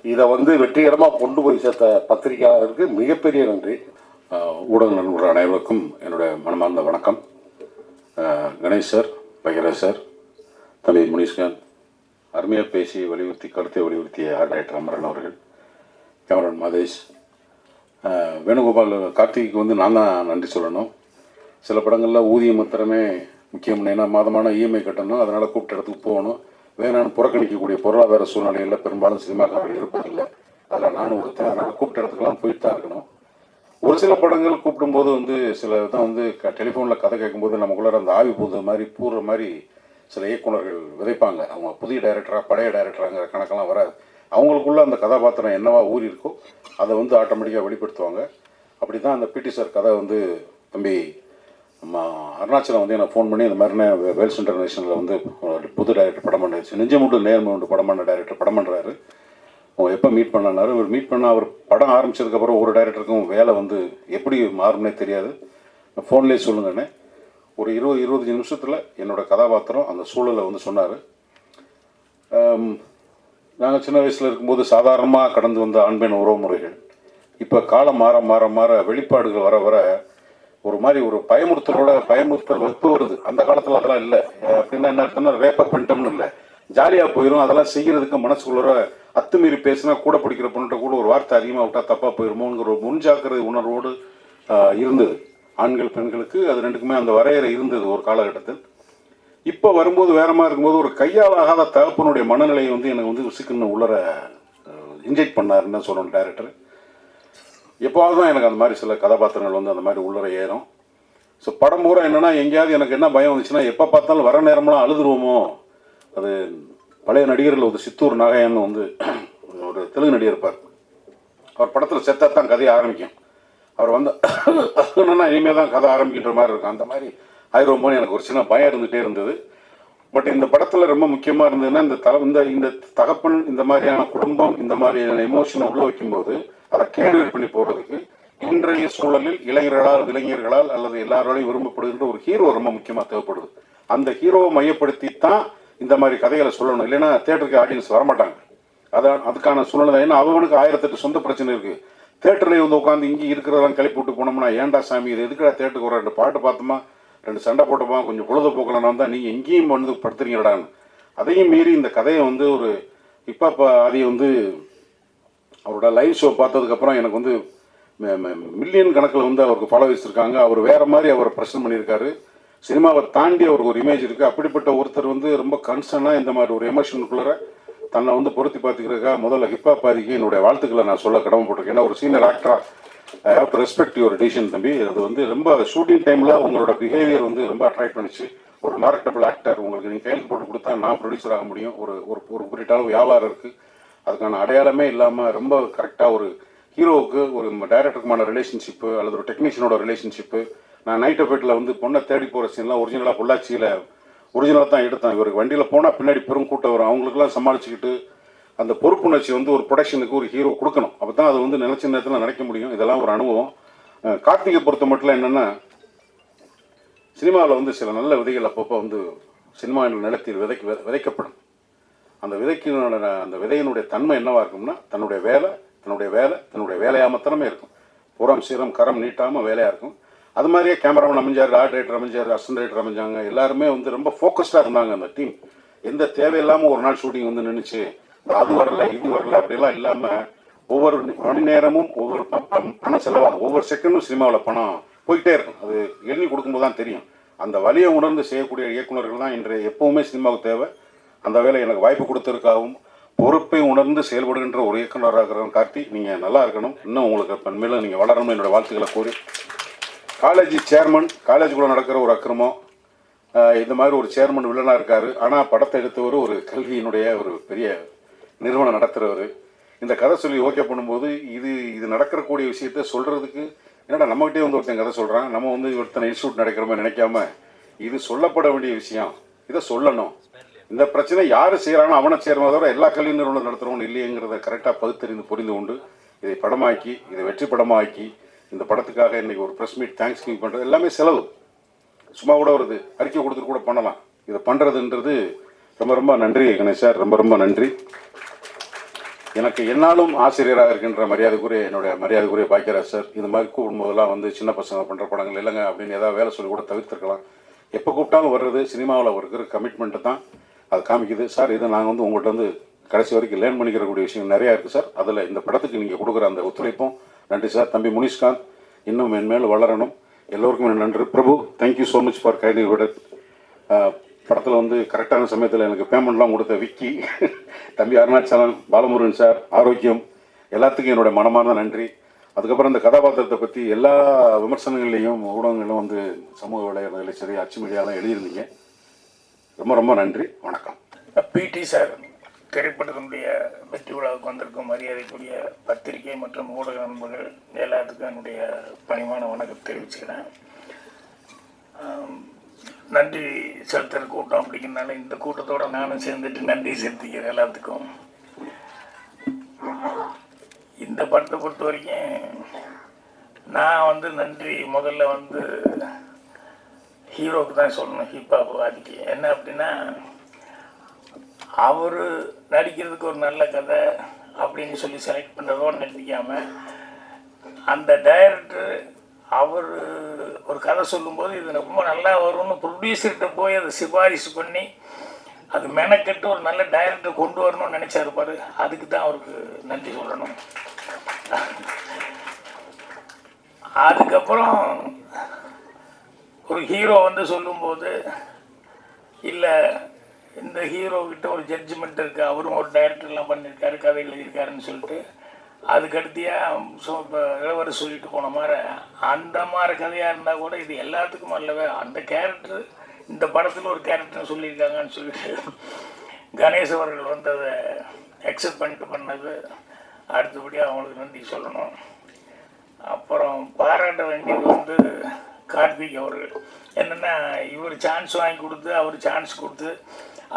இதை வந்து வெற்றிகரமாக கொண்டு போய் சேர்த்த பத்திரிகையாளருக்கு மிகப்பெரிய நன்றி. ஊடக நண்பர்கள் அனைவருக்கும் என்னுடைய மனமார்ந்த வணக்கம். கணேஷ் சார், பகிரேஷ் சார், தம்பி முனிஷ்காந்த், அருமையாக பேசி வலியுறுத்தி கருத்தை வலியுறுத்திய ஆர்ட் டைரக்டர் அமரன் அவர்கள், கேமரன் மதேஷ், வேணுகோபால், கார்த்திக்கு வந்து நான் தான் நன்றி சொல்லணும். சில படங்களில் ஊதியம் மாத்திரமே முக்கியம், ஏன்னா மாதமான இஎம்ஐ கட்டணும், அதனால் கூப்பிட்ட இடத்துக்கு போகணும், வேணான்னு புறக்கணிக்கக்கூடிய பொருளாதார சூழ்நிலைகளில் பெரும்பாலும் சினிமாக்காரர்கள் இருப்பதில்லை. அதில் நானும் ஒருத்தன், அதனால் கூப்பிட்ட இடத்துக்குலாம் போயிட்டு தான் இருக்கணும். ஒரு சில படங்கள் கூப்பிடும்போது வந்து சில தான் வந்து டெலிஃபோனில் கதை கேட்கும்போது நமக்குள்ளார அந்த ஆவி பூடுற மாதிரி சில இயக்குநர்கள் விதைப்பாங்க. அவங்க புதிய டைரக்டராக பழைய டைரக்டராங்கிற கணக்கெல்லாம் வராது. அவங்களுக்குள்ள அந்த கதாபாத்திரம் என்னவா ஊறி இருக்கோ அதை வந்து ஆட்டோமேட்டிக்காக வெளிப்படுத்துவாங்க. அப்படி தான் அந்த பிடி சார் கதை வந்து தம்பி நம்ம அருணாச்சலம் வந்து எனக்கு ஃபோன் பண்ணி இந்த மாதிரினா வேல்ஸ் இன்டர்நேஷனலில் வந்து புது டைரக்டர் படம் பண்ணிடுச்சு, நெஞ்சமுண்டு நேர்மை உண்டு படம் பண்ண டைரக்டர் படம் பண்ணுறாரு, அவங்க எப்போ மீட் பண்ணாரு. அவர் மீட் பண்ண அவர் படம் ஆரம்பித்ததுக்கப்புறம் ஒரு டைரக்டருக்கும் வேலை வந்து எப்படி மாறும்னே தெரியாது, ஃபோன்லேயே சொல்லுங்கண்ணே. ஒரு 20-25 நிமிஷத்தில் என்னோடய கதாபாத்திரம் அந்த சூழலை வந்து சொன்னார். நாங்கள் சின்ன வயசில் இருக்கும்போது சாதாரணமாக கடந்து வந்த ஆண்பெண் உறவு முறைகள் இப்போ காலம் மாற மாற மாற வெளிப்பாடுகள் வர வர ஒரு மாதிரி ஒரு பயமுறுத்தல் வெப்பு வருது. அந்த காலத்தில் அதெல்லாம் இல்லை. அப்படின்னா என்ன இருக்குன்னா, ரேப்பப் பண்ணிட்டோம்னு இல்லை, ஜாலியாக போயிடும். அதெல்லாம் செய்கிறதுக்கு மனசுக்குள்ள அத்துமீறி பேசினா கூட பிடிக்கிற பொண்ணுகிட்ட கூட ஒரு வார்த்தை அதிகமாக விட்டால் தப்பாக போயிடுமோங்கிற ஒரு முன்ஜாக்கிரதை உணர்வோடு இருந்தது ஆண்கள் பெண்களுக்கு. அது ரெண்டுக்குமே அந்த வரையறை இருந்தது ஒரு காலகட்டத்தில். இப்போ வரும்போது வேற மாதிரி இருக்கும்போது ஒரு கையாளாகாத தகப்பனுடைய மனநிலையை வந்து எனக்கு வந்து விசுக்குன்னு உள்ளர இன்ஜெக்ட் பண்ணாருன்னு சொல்லணும் டைரக்டர். எப்போவாது தான் எனக்கு அந்த மாதிரி சில கதாபாத்திரங்கள் வந்து அந்த மாதிரி உள்ளர ஏறும். ஸோ படம் பூரா என்னென்னா, எங்கேயாவது எனக்கு என்ன பயம் வந்துச்சுன்னா, எப்போ பார்த்தாலும் வர நேரம்லாம் அழுதுருவோமோ. அது பழைய நடிகர்கள் ஒரு சித்தூர் நாகையான்னு வந்து ஒரு தெலுங்கு நடிகர் இருப்பார். அவர் படத்தில் செத்தா தான் கதையை ஆரம்பிக்கும். அவர் வந்து என்னன்னா இனிமேல் தான் கதை ஆரம்பிக்கின்ற மாதிரி இருக்கும். அந்த மாதிரி ஆயிரமோன்னு எனக்கு ஒரு சின்ன பயம் இருந்துகிட்டே இருந்தது. பட் இந்த படத்தில் ரொம்ப முக்கியமாக இருந்ததுன்னா, இந்த தகப்பன் இந்த மாதிரியான குடும்பம் இந்த மாதிரியான எமோஷனை உள்ள வைக்கும்போது அதை கேள்வி பண்ணி போகிறதுக்கு இன்றைய சூழலில் இளைஞர்களால் அல்லது எல்லாராலையும் விரும்பப்படுகின்ற ஒரு ஹீரோ ரொம்ப முக்கியமாக தேவைப்படுது. அந்த ஹீரோவை மையப்படுத்தி தான் இந்த மாதிரி கதைகளை சொல்லணும். இல்லைன்னா தேட்டருக்கு ஆடியன்ஸ் வரமாட்டாங்க. அதுக்கான சூழ்நிலை. ஏன்னா அவனுக்கு 1008 சொந்த பிரச்சனை இருக்குது. தேட்டர்லேயே வந்து உட்காந்து இங்கே இருக்கிறதெல்லாம் கிளப்பி விட்டு போனோம்னா, ஏன்டா சாமி இது எதுக்குடா தேட்டருக்கு ஒரு 2 பாட்டு பார்த்தோமா, 2 சண்டை போட்டோமா, கொஞ்சம் பொழுதுபோக்கலன்னா தான் நீங்கள் எங்கேயும் வந்து படுத்துறீங்கடான்னு. அதையும் மீறி இந்த கதையை வந்து ஒரு இப்போ அதை வந்து அவரோட லைவ் ஷோ பார்த்ததுக்கப்புறம் எனக்கு வந்து மில்லியன் கணக்கில் வந்து அவருக்கு ஃபாலோவர்ஸ் இருக்காங்க. அவர் வேறு மாதிரி அவர் ப்ரெசென்ட் பண்ணியிருக்காரு. சினிமாவை தாண்டி அவருக்கு ஒரு இமேஜ் இருக்குது. அப்படிப்பட்ட ஒருத்தர் வந்து ரொம்ப கன்சர்னாக இந்த மாதிரி ஒரு எமோஷனுக்குள்ளே தன்னை வந்து பொருத்தி பார்த்துக்கிறதுக்காக முதல்ல ஹிப்ஹாப் பாதிக்கு என்னுடைய வாழ்த்துக்களை நான் சொல்ல கடமைப்பட்டிருக்கேன். ஏன்னா ஒரு சீனியர் ஆக்டராக I have to respect your decision தம்பி. அது வந்து ரொம்ப ஷூட்டிங் டைமில் உங்களோட பிஹேவியர் வந்து ரொம்ப அட்ராக்ட் பண்ணிச்சு. ஒரு மார்க்கெட்டபிள் ஆக்டர், உங்களுக்கு நீங்கள் கையில் போட்டு கொடுத்தா நான் ப்ரொடியூசர் ஆக முடியும். ஒரு குறிப்பிட்ட அளவு வியாபாரம் இருக்குது. அதுக்கான அடையாளமே இல்லாமல் ரொம்ப கரெக்டாக ஒரு ஹீரோவுக்கு ஒரு டைரக்டருக்குமான ரிலேஷன்ஷிப்பு அல்லது ஒரு டெக்னீஷியனோட ரிலேஷன்ஷிப்பு. நான் நைட் எஃபெக்டில் வந்து பொண்ணை தேடி போகிற சீன்லாம் ஒரிஜினலாக பொள்ளாச்சியில் ஒரிஜினலாக தான் எடுத்தேன். இவருக்கு வண்டியில் போனால் பின்னாடி பெரும் கூட்டம் வரும், அவங்களுக்குலாம் சமாளிச்சுக்கிட்டு அந்த பொறுப்புணர்ச்சி வந்து ஒரு ப்ரொடக்ஷனுக்கு ஒரு ஹீரோ கொடுக்கணும். அப்போ தான் அது வந்து நினச்ச நேரத்தில் நினைக்க முடியும். இதெல்லாம் ஒரு அனுபவம். கார்த்திகை பொறுத்த மட்டும் என்னென்னா, சினிமாவில் வந்து சில நல்ல விதைகள் அப்பப்போ வந்து சினிமா என்ற நிலத்தில் விதைக்கப்படும். அந்த அந்த விதையினுடைய தன்மை என்னவாக இருக்கும்னா, தன்னுடைய வேலையாக மாத்திரமே இருக்கும். புறம் சீரம் கரம் நீட்டாமல் வேலையாக இருக்கும். அது மாதிரியே கேமராமேன் அமைஞ்சார், ஆர்ட் ரைட்டர் அமைஞ்சார், அசிஸ்டன்ட் ரைட்டர் அமைஞ்சாங்க. எல்லாருமே வந்து ரொம்ப ஃபோக்கஸ்டாக இருந்தாங்க. அந்த டீம் எந்த தேவையில்லாமல் ஒரு நாள் ஷூட்டிங் வந்து நின்றுச்சு, அது வரல இது வரல அப்படிலாம் இல்லாமல் ஒவ்வொரு மணி நேரமும் ஒவ்வொரு பணம் செலவாகும். ஒவ்வொரு செகண்டும் சினிமாவில் பணம் போயிட்டே இருக்கும். அது எண்ணி கொடுக்கும்போது தான் தெரியும். அந்த வலியை உணர்ந்து செய்யக்கூடிய இயக்குநர்கள் தான் இன்றைய எப்போவுமே சினிமாவுக்கு தேவை. அந்த வேலை எனக்கு வாய்ப்பு கொடுத்ததுக்காகவும் பொறுப்பை உணர்ந்து செயல்படுகின்ற ஒரு இயக்குநராக இருக்கிற கார்த்தி, நீங்கள் நல்லா இருக்கணும். இன்னும் உங்களுக்கு பண்மையில் நீங்கள் வளரணும் என்னோட வாழ்த்துக்களை கூறி, காலேஜ் சேர்மன், காலேஜுக்குள்ளே நடக்கிற ஒரு அக்கிரமம், இந்த மாதிரி ஒரு சேர்மன் வில்லனாக இருக்கார். ஆனால் படத்தை எடுத்தவர் ஒரு கல்வியினுடைய ஒரு பெரிய நிறுவனம் நடத்துகிறவர். இந்த கதை சொல்லி ஓகே பண்ணும்போது இது நடக்கிறக்கூடிய விஷயத்த சொல்கிறதுக்கு என்னடா நம்மகிட்டே வந்து ஒருத்தன் கதை சொல்கிறான், நம்ம வந்து ஒருத்தனை இன்ஸ்டியூட் நடக்கிற மாதிரி நினைக்காம இது சொல்லப்பட வேண்டிய விஷயம், இதை சொல்லணும். இந்த பிரச்சனை யார் செய்கிறானோ அவனை சேர்மா தவிர எல்லா கல்வி நிறுவனம் நடத்துகிறவங்க இல்லையங்கிறத கரெக்டாக பகுத்தறிந்து புரிந்து கொண்டு இதை படமாக்கி, இதை வெற்றி படமாக்கி, இந்த படத்துக்காக இன்றைக்கி ஒரு ப்ரெஸ் மீட் தேங்க்ஸ் கிவிங் பண்ணுறது எல்லாமே செலவு. சும்மா கூட வருது, அறிக்கை கொடுத்துட்டு கூட பண்ணலாம். இதை பண்ணுறதுன்றது ரொம்ப ரொம்ப நன்றி கணேஷ் சார், ரொம்ப ரொம்ப நன்றி. எனக்கு என்னாலும் ஆசிரியராக இருக்கின்ற என்னுடைய மரியாதைக்குரிய பாக்கியராஜ் சார், இந்த மாதிரி கூப்பிடும்போதெல்லாம் வந்து சின்ன பசங்க பண்ணுற படங்கள் இல்லைங்க அப்படின்னு ஏதாவது வேலை சொல்லி கூட தவிர்த்துருக்கலாம். எப்போ கூப்பிட்டாலும் வர்றது சினிமாவில் இருக்கிற கமிட்மெண்ட்டு தான் அது காமிக்குது. சார் இதை நாங்கள் வந்து உங்கள்கிட்ட வந்து கடைசி வரைக்கும் லேர்ன் பண்ணிக்கிறக்கூடிய விஷயம் நிறையா இருக்குது சார். அதில் இந்த படத்துக்கு நீங்கள் கொடுக்குற அந்த ஒத்துழைப்பும் நன்றி சார். தம்பி முனிஷ்காந்த் இன்னும் மென்மேல் வளரணும். எல்லோருக்கும் நன்றி. Prabhu, thank you so much for kind விட. படத்தில் வந்து கரெக்டான சமயத்தில் எனக்கு பேமெண்ட்லாம் கொடுத்த விக்கி, தம்பி அருணாச்சலம், பாலமுருகன் சார், ஆரோக்கியம், எல்லாத்துக்கும் என்னோட மனமார்ந்த நன்றி. அதுக்கப்புறம் இந்த கதாபாத்திரத்தை பற்றி எல்லா விமர்சனங்கள்லேயும் ஊடகங்களும் வந்து சமூக வலைதளங்களையும் சரி அச்சு மீடியாலாம் எழுதியிருந்தீங்க. ரொம்ப ரொம்ப நன்றி, வணக்கம். பிடி சார் திரைப்படத்தினுடைய வெற்றி விழாவுக்கு வந்திருக்கும் மரியாதைக்குரிய பத்திரிகை மற்றும் ஊடக நண்பர்கள் எல்லாத்துக்கும் என்னுடைய பணிவான வணக்கம் தெரிவிச்சுக்கிறேன். நன்றி செலுத்துகிற கூட்டம் அப்படிங்கிறனால இந்த கூட்டத்தோடு நானும் சேர்ந்துட்டு நன்றி செலுத்திக்கிறேன் எல்லாத்துக்கும். இந்த படத்தை பொறுத்த வரைக்கும் நான் வந்து நன்றி முதல்ல வந்து ஹீரோவுக்கு தான் சொல்லணும், ஹிப்ஹாப் வாதிக்கு. என்ன அப்படின்னா, அவர் நடிக்கிறதுக்கு ஒரு நல்ல கதை அப்படின்னு சொல்லி செலக்ட் பண்ணுறதோடு நிறுத்திக்காமல், அந்த டைரக்டர் அவர் ஒரு கதை சொல்லும்போது இது ரொம்ப நல்லா வரும்னு ப்ரொடியூசர்கிட்ட போய் அதை சிபாரிசு பண்ணி அது மெனக்கெட்டு ஒரு நல்ல டைரக்டர் கொண்டு வரணும்னு நினச்சாருப்பார். அதுக்கு தான் அவருக்கு நன்றி சொல்லணும். அதுக்கப்புறம் ஒரு ஹீரோ வந்து சொல்லும்போது, இல்லை இந்த ஹீரோக்கிட்ட ஒரு ஜட்ஜ்மெண்ட் இருக்குது, அவரும் ஒரு டைரக்டர்லாம் பண்ணியிருக்காரு, கதை எழுதியிருக்காருன்னு சொல்லிட்டு அதுக்கடுத்தியாக இப்போ இளவரசு சொல்லிட்டு போன மாதிரி அந்த மாதிரி கதையாக இருந்தால் கூட இது எல்லாத்துக்கும் அல்லவே அந்த கேரக்டர் இந்த படத்தில் ஒரு கேரக்டர் சொல்லியிருக்காங்கன்னு சொல்லிட்டு கணேஷ் அவர்கள் வந்து அதை அக்செப்ட் பண்ணிட்டு பண்ணது அடுத்தபடியாக அவங்களுக்கு நன்றி சொல்லணும். அப்புறம் பாராட்ட வேண்டியது வந்து கார்த்திக் அவர்கள். என்னென்னா, இவர் சான்ஸ் வாங்கி கொடுத்து அவர் சான்ஸ் கொடுத்து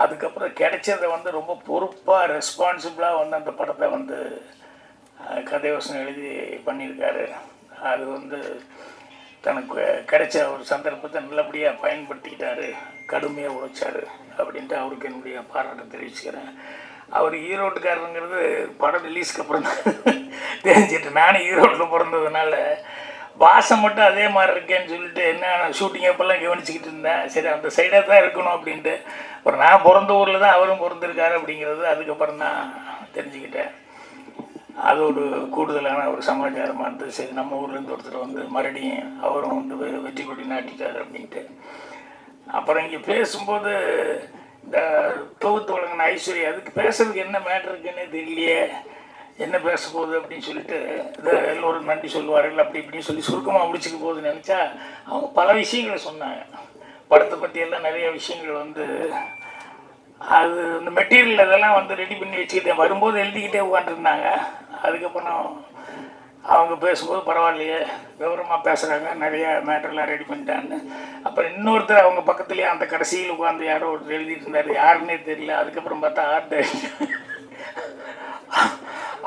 அதுக்கப்புறம் கிடைச்சதை வந்து ரொம்ப பொறுப்பாக ரெஸ்பான்சிபிளாக வந்து அந்த படத்தை வந்து கதைவசனம் எழுதி பண்ணியிருக்காரு. அது வந்து தனக்கு கிடைச்ச ஒரு சந்தர்ப்பத்தை நல்லபடியாக பயன்படுத்திக்கிட்டாரு, கடுமையாக உழைச்சார் அப்படின்ட்டு அவருக்கு என்னுடைய பாராட்டை தெரிவிச்சுக்கிறேன். அவர் ஈரோட்டுக்காரருங்கிறது படம் ரிலீஸ்க்கு அப்புறம் தான் தெரிஞ்சிட்டு, நானும் ஈரோட்டில் பிறந்ததுனால வாசம் மட்டும் அதே மாதிரி இருக்கேன்னு சொல்லிட்டு என்ன ஷூட்டிங் அப்பெல்லாம் கவனிச்சிக்கிட்டு இருந்தேன். சரி அந்த சைடாக தான் இருக்கணும் அப்படின்ட்டு. அப்புறம் நான் பிறந்த ஊரில் தான் அவரும் பிறந்திருக்காரு அப்படிங்கிறது அதுக்கப்புறம் தான் தெரிஞ்சுக்கிட்டேன். அது ஒரு கூடுதலான ஒரு சமாச்சாரமாக இருந்தது. சரி நம்ம ஊர்லேருந்து ஒருத்தர் வந்து மறுபடியும் அவரும் வந்து வெற்றி கொடி நாட்டிட்டார் அப்படின்ட்டு. அப்புறம் இங்கே பேசும்போது இந்த தொகுத்து வழங்கின ஐஸ்வர்யா அதுக்கு பேசுறதுக்கு என்ன மேட்ரு இருக்குன்னே தெரியலையே, என்ன பேச போகுது அப்படின்னு சொல்லிட்டு இதை எல்லோரும் நன்றி சொல்லுவார்கள் அப்படி இப்படின்னு சொல்லி சுருக்கமாக முடிச்சுக்க போகுதுன்னு நினச்சா அவங்க பல விஷயங்களை சொன்னாங்க. படத்தை பற்றியெல்லாம் நிறைய விஷயங்கள் வந்து அது இந்த மெட்டீரியல் அதெல்லாம் வந்து ரெடி பண்ணி வச்சுக்கிட்டேன், வரும்போது எழுதிக்கிட்டே உட்காந்துருந்தாங்க. அதுக்கப்புறம் அவங்க பேசும்போது பரவாயில்லையே விவரமாக பேசுகிறாங்க, நிறைய மேட்டர்லாம் ரெடி பண்ணிட்டான்னு. அப்புறம் இன்னொருத்தர் அவங்க பக்கத்துலேயே அந்த கடைசியில் உட்காந்து யாரோ ஒருத்தர் எழுதிட்டு இருந்தார், யாருன்னே தெரியல. அதுக்கப்புறம் பார்த்தா ஆர்ட்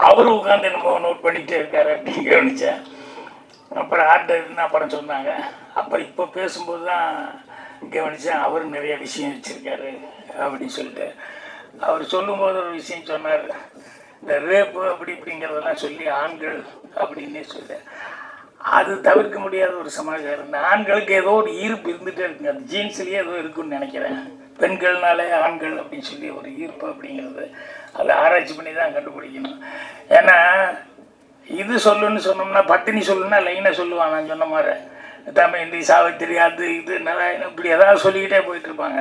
அவரும் உட்காந்து என்னமோ நோட் பண்ணிகிட்டே இருக்காரு அப்படின்னு கவனித்தேன். அப்புறம் ஆர்ட் அப்புறம் சொன்னாங்க. அப்புறம் இப்போ பேசும்போது தான் கவனித்தேன் அவர் நிறைய விஷயம் வச்சுருக்காரு அப்படின்னு சொல்லிட்டு. அவர் சொல்லும்போது ஒரு விஷயம் சொன்னார், இந்த ரேப்பு அப்படி இப்படிங்கிறதெல்லாம் சொல்லி ஆண்கள் அப்படின்னே சொல்ல, அது தவிர்க்க முடியாத ஒரு சமாச்சாரம். இந்த ஆண்களுக்கு ஏதோ ஒரு ஈர்ப்பு இருந்துகிட்டே இருக்குங்க, அது ஜீன்ஸ்லேயே ஏதோ இருக்குன்னு நினைக்கிறேன். பெண்கள்னாலே ஆண்கள் அப்படின்னு சொல்லி ஒரு ஈர்ப்பு அப்படிங்கிறது அதை ஆராய்ச்சி பண்ணி தான் கண்டுபிடிக்கணும். ஏன்னா இது சொல்லுன்னு சொன்னோம்னா, பட்டினி சொல்லுன்னா லைனாக சொல்லுவான். நான் சொன்ன மாதிரி தமிழ்ந்தி சாவித்திரி அது இது நல்லா இப்படி ஏதாவது சொல்லிக்கிட்டே போயிட்டுருப்பாங்க.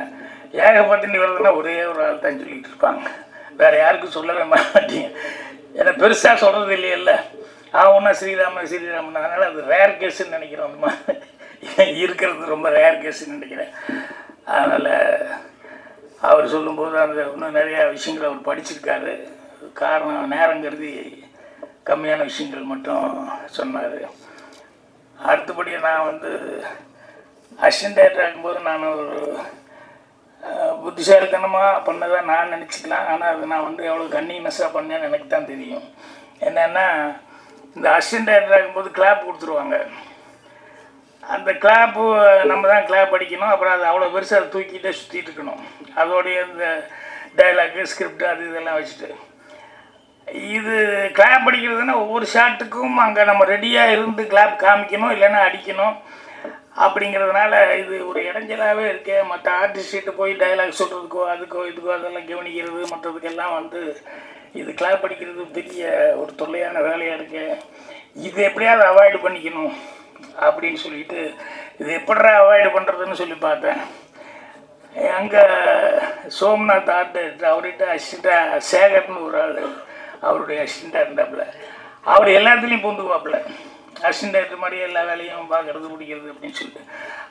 ஏகப்பட்டினி வருதுன்னா ஒரே ஒரு ஆள் தான் சொல்லிக்கிட்டு இருப்பாங்க, வேறு யாருக்கும் சொல்லவே மாட்டீங்க. ஏன்னா பெருசாக சொல்கிறது இல்லையில்ல, ஒன்றா ஸ்ரீராமன் ஸ்ரீராமன். அதனால் அது ரேர் கேஸுன்னு நினைக்கிறேன். அந்த மாதிரி இருக்கிறது ரொம்ப ரேர் கேஸுன்னு நினைக்கிறேன். அதனால் அவர் சொல்லும்போது அந்த இன்னும் நிறையா விஷயங்கள் அவர் படிச்சிருக்காரு. காரணம் நேரங்கிறது கம்மியான விஷயங்கள் மட்டும் சொன்னார். அடுத்தபடி நான் வந்து அசிஸ்டன்ட் டைரக்டர் ஆகும்போது நான் ஒரு புத்திசாலித்தனமாக பண்ணதாக நான் நினச்சிக்கலாம். ஆனால் அது நான் வந்து எவ்வளோ கன்னினஸாக பண்ணேன்னு எனக்கு தான் தெரியும். என்னென்னா, இந்த அசிஸ்டன்ட் டைரக்டர் ஆகும்போது கிளாப் கொடுத்துருவாங்க. அந்த கிளாப்பு நம்ம தான் கிளாப் அடிக்கணும். அப்புறம் அது அவ்வளோ பெருசாக அதை தூக்கிட்டே சுற்றிட்டு இருக்கணும். அதோடைய இந்த டைலாக்கு ஸ்கிரிப்ட் அது இதெல்லாம் வச்சுட்டு இது கிளாப் அடிக்கிறதுனா ஒவ்வொரு ஷாட்டுக்கும் அங்கே நம்ம ரெடியாக இருந்து கிளாப் காமிக்கணும், இல்லைன்னா அடிக்கணும். அப்படிங்கிறதுனால இது ஒரு இடைஞ்சலாகவே இருக்கு. மற்ற ஆர்டிஸ்ட்டு போய் டைலாக் சொல்கிறதுக்கோ அதுக்கோ இதுக்கோ அதெல்லாம் கவனிக்கிறது மற்றதுக்கெல்லாம் வந்து இது கிளாப் அடிக்கிறது பெரிய ஒரு தொல்லையான வேலையாக இருக்குது. இது எப்படியாவது அவாய்டு பண்ணிக்கணும் அப்படின்னு சொல்லிட்டு இது எப்படா அவாய்டு பண்ணுறதுன்னு சொல்லி பார்த்தேன். அங்கே சோம்நாத் ஆர்ட் டைரக்டர், அவர்கிட்ட அசிஸ்டண்ட்டாக சேகர்னு ஒரு ஆள், அவருடைய அசிஸ்டண்ட்டாக இருந்தாப்புல. அவர் எல்லாத்துலேயும் பூந்துக்குவாப்புல, அசிஸ்டன்ட் டைரக்டர் மாதிரி எல்லா வேலையும் பார்க்குறது பிடிக்கிறது அப்படின்னு சொல்லிட்டு.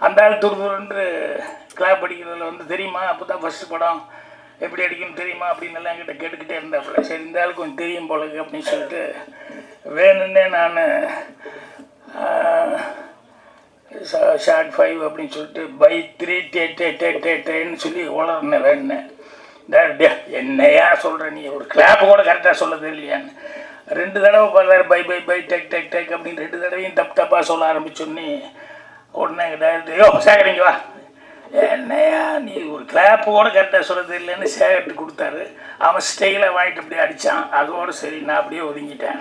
அந்த ஆள் துருதுருன்று கிளாப் அடிக்கிறதுல வந்து தெரியுமா, அப்போ தான் ஃபஸ்ட்டு படம் எப்படி அடிக்கணும் தெரியுமா அப்படின்னு எல்லாம் என்கிட்ட கேட்டுக்கிட்டே இருந்தாப்புல. சரி இந்த ஆள் கொஞ்சம் தெரியும் போலக்கு அப்படின்னு சொல்லிட்டு வேணுன்னே நான் ஷார்ட் 5 அப்படின்னு சொல்லிட்டு பை 3 டேன்னு சொல்லி உளர்னேன். வேணுன்னேன் என்னையா சொல்கிற, நீ ஒரு கிளாப்பு கூட கரெக்டாக சொல்ல தெரியலையான்னு 2 தடவை பார்த்தாரு. பை பை பை டெக் டெக் டெக் அப்படின்னு 2 தடவையும் தப்பாக சொல்ல ஆரம்பிச்சோன்னே உடனே டேரக்டர், யோ சேகரிங்க வா, என்னையா நீ ஒரு கிளாப்பு கூட கரெக்டாக சொல்ல தெரியலன்னு சேகர்ட்டு கொடுத்தாரு. அவன் ஸ்டைலாக வாங்கிட்டு அப்படியே அடித்தான். அதோடு சரி நான் அப்படியே ஒதுங்கிட்டேன்.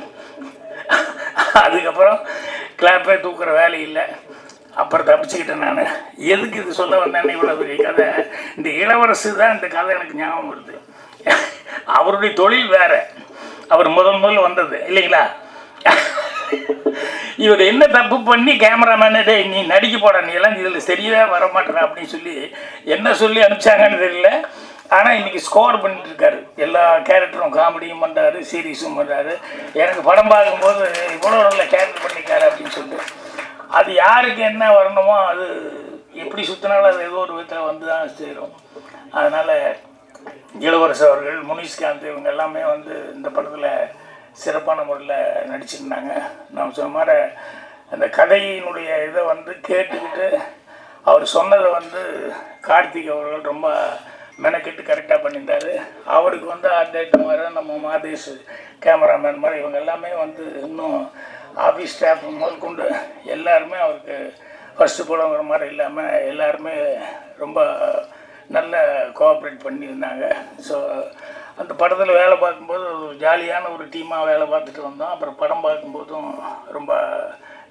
அதுக்கப்புறம் கிளாப்பே தூக்குற வேலை இல்லை. அப்புறம் தப்பிச்சுக்கிட்டேன் நான். எதுக்கு இது சொல்ல வந்தேன்னு இவ்வளோ பெரிய கதை, இந்த இளவரசு தான் இந்த கதை எனக்கு ஞாபகம் வருது. அவருடைய தொழில் வேறு, அவர் முதல்ல வந்தது இல்லைங்களா. இவர் என்ன தப்பு பண்ணி கேமராமேனே நீ நடிக்க போட, நீ எல்லாம் இதில் சரியாக வரமாட்டேற அப்படின்னு சொல்லி என்ன சொல்லி அனுப்பிச்சாங்கன்னு தெரியல. ஆனால் இன்றைக்கி ஸ்கோர் பண்ணிட்டு இருக்காரு. எல்லா கேரக்டரும் காமெடியும் பண்ணுறாரு, சீரியஸும் பண்ணுறாரு. எனக்கு படம் பார்க்கும்போது இவ்வளோ நல்ல கேரக்டர் பண்ணிக்காரு அப்படின்னு சொல்லிட்டு அது யாருக்கு என்ன வரணுமோ அது எப்படி சுற்றினாலும் அது ஏதோ ஒரு விதத்தில் வந்து தான் சேரும். அதனால் இளவரசு அவர்கள், முனிஷ்காந்த் இவங்க எல்லாமே வந்து இந்த படத்தில் சிறப்பான முறையில் நடிச்சிருந்தாங்க. நான் சொன்ன மாதிரி அந்த கதையினுடைய இதை வந்து கேட்டுக்கிட்டு அவர் சொன்னதை வந்து கார்த்திக் அவர்கள் ரொம்ப மெனக்கெட்டு கரெக்டாக பண்ணியிருந்தார். அவருக்கு வந்து ஆர்ட் டைரக்டர் மாதிரி நம்ம மாதேஷ் கேமராமேன் மாதிரி இவங்க எல்லாமே வந்து இன்னும் ஆஃபீஸ் ஸ்டாஃப் முதற்கொண்டு எல்லாருமே அவருக்கு ஃபஸ்ட்டு படங்கிற மாதிரி இல்லாமல் எல்லாருமே ரொம்ப நல்ல கோஆப்ரேட் பண்ணியிருந்தாங்க. ஸோ அந்த படத்தில் வேலை பார்க்கும்போது ஒரு ஜாலியான ஒரு டீமாக வேலை பார்த்துட்டு வந்தோம். அப்புறம் படம் பார்க்கும்போதும் ரொம்ப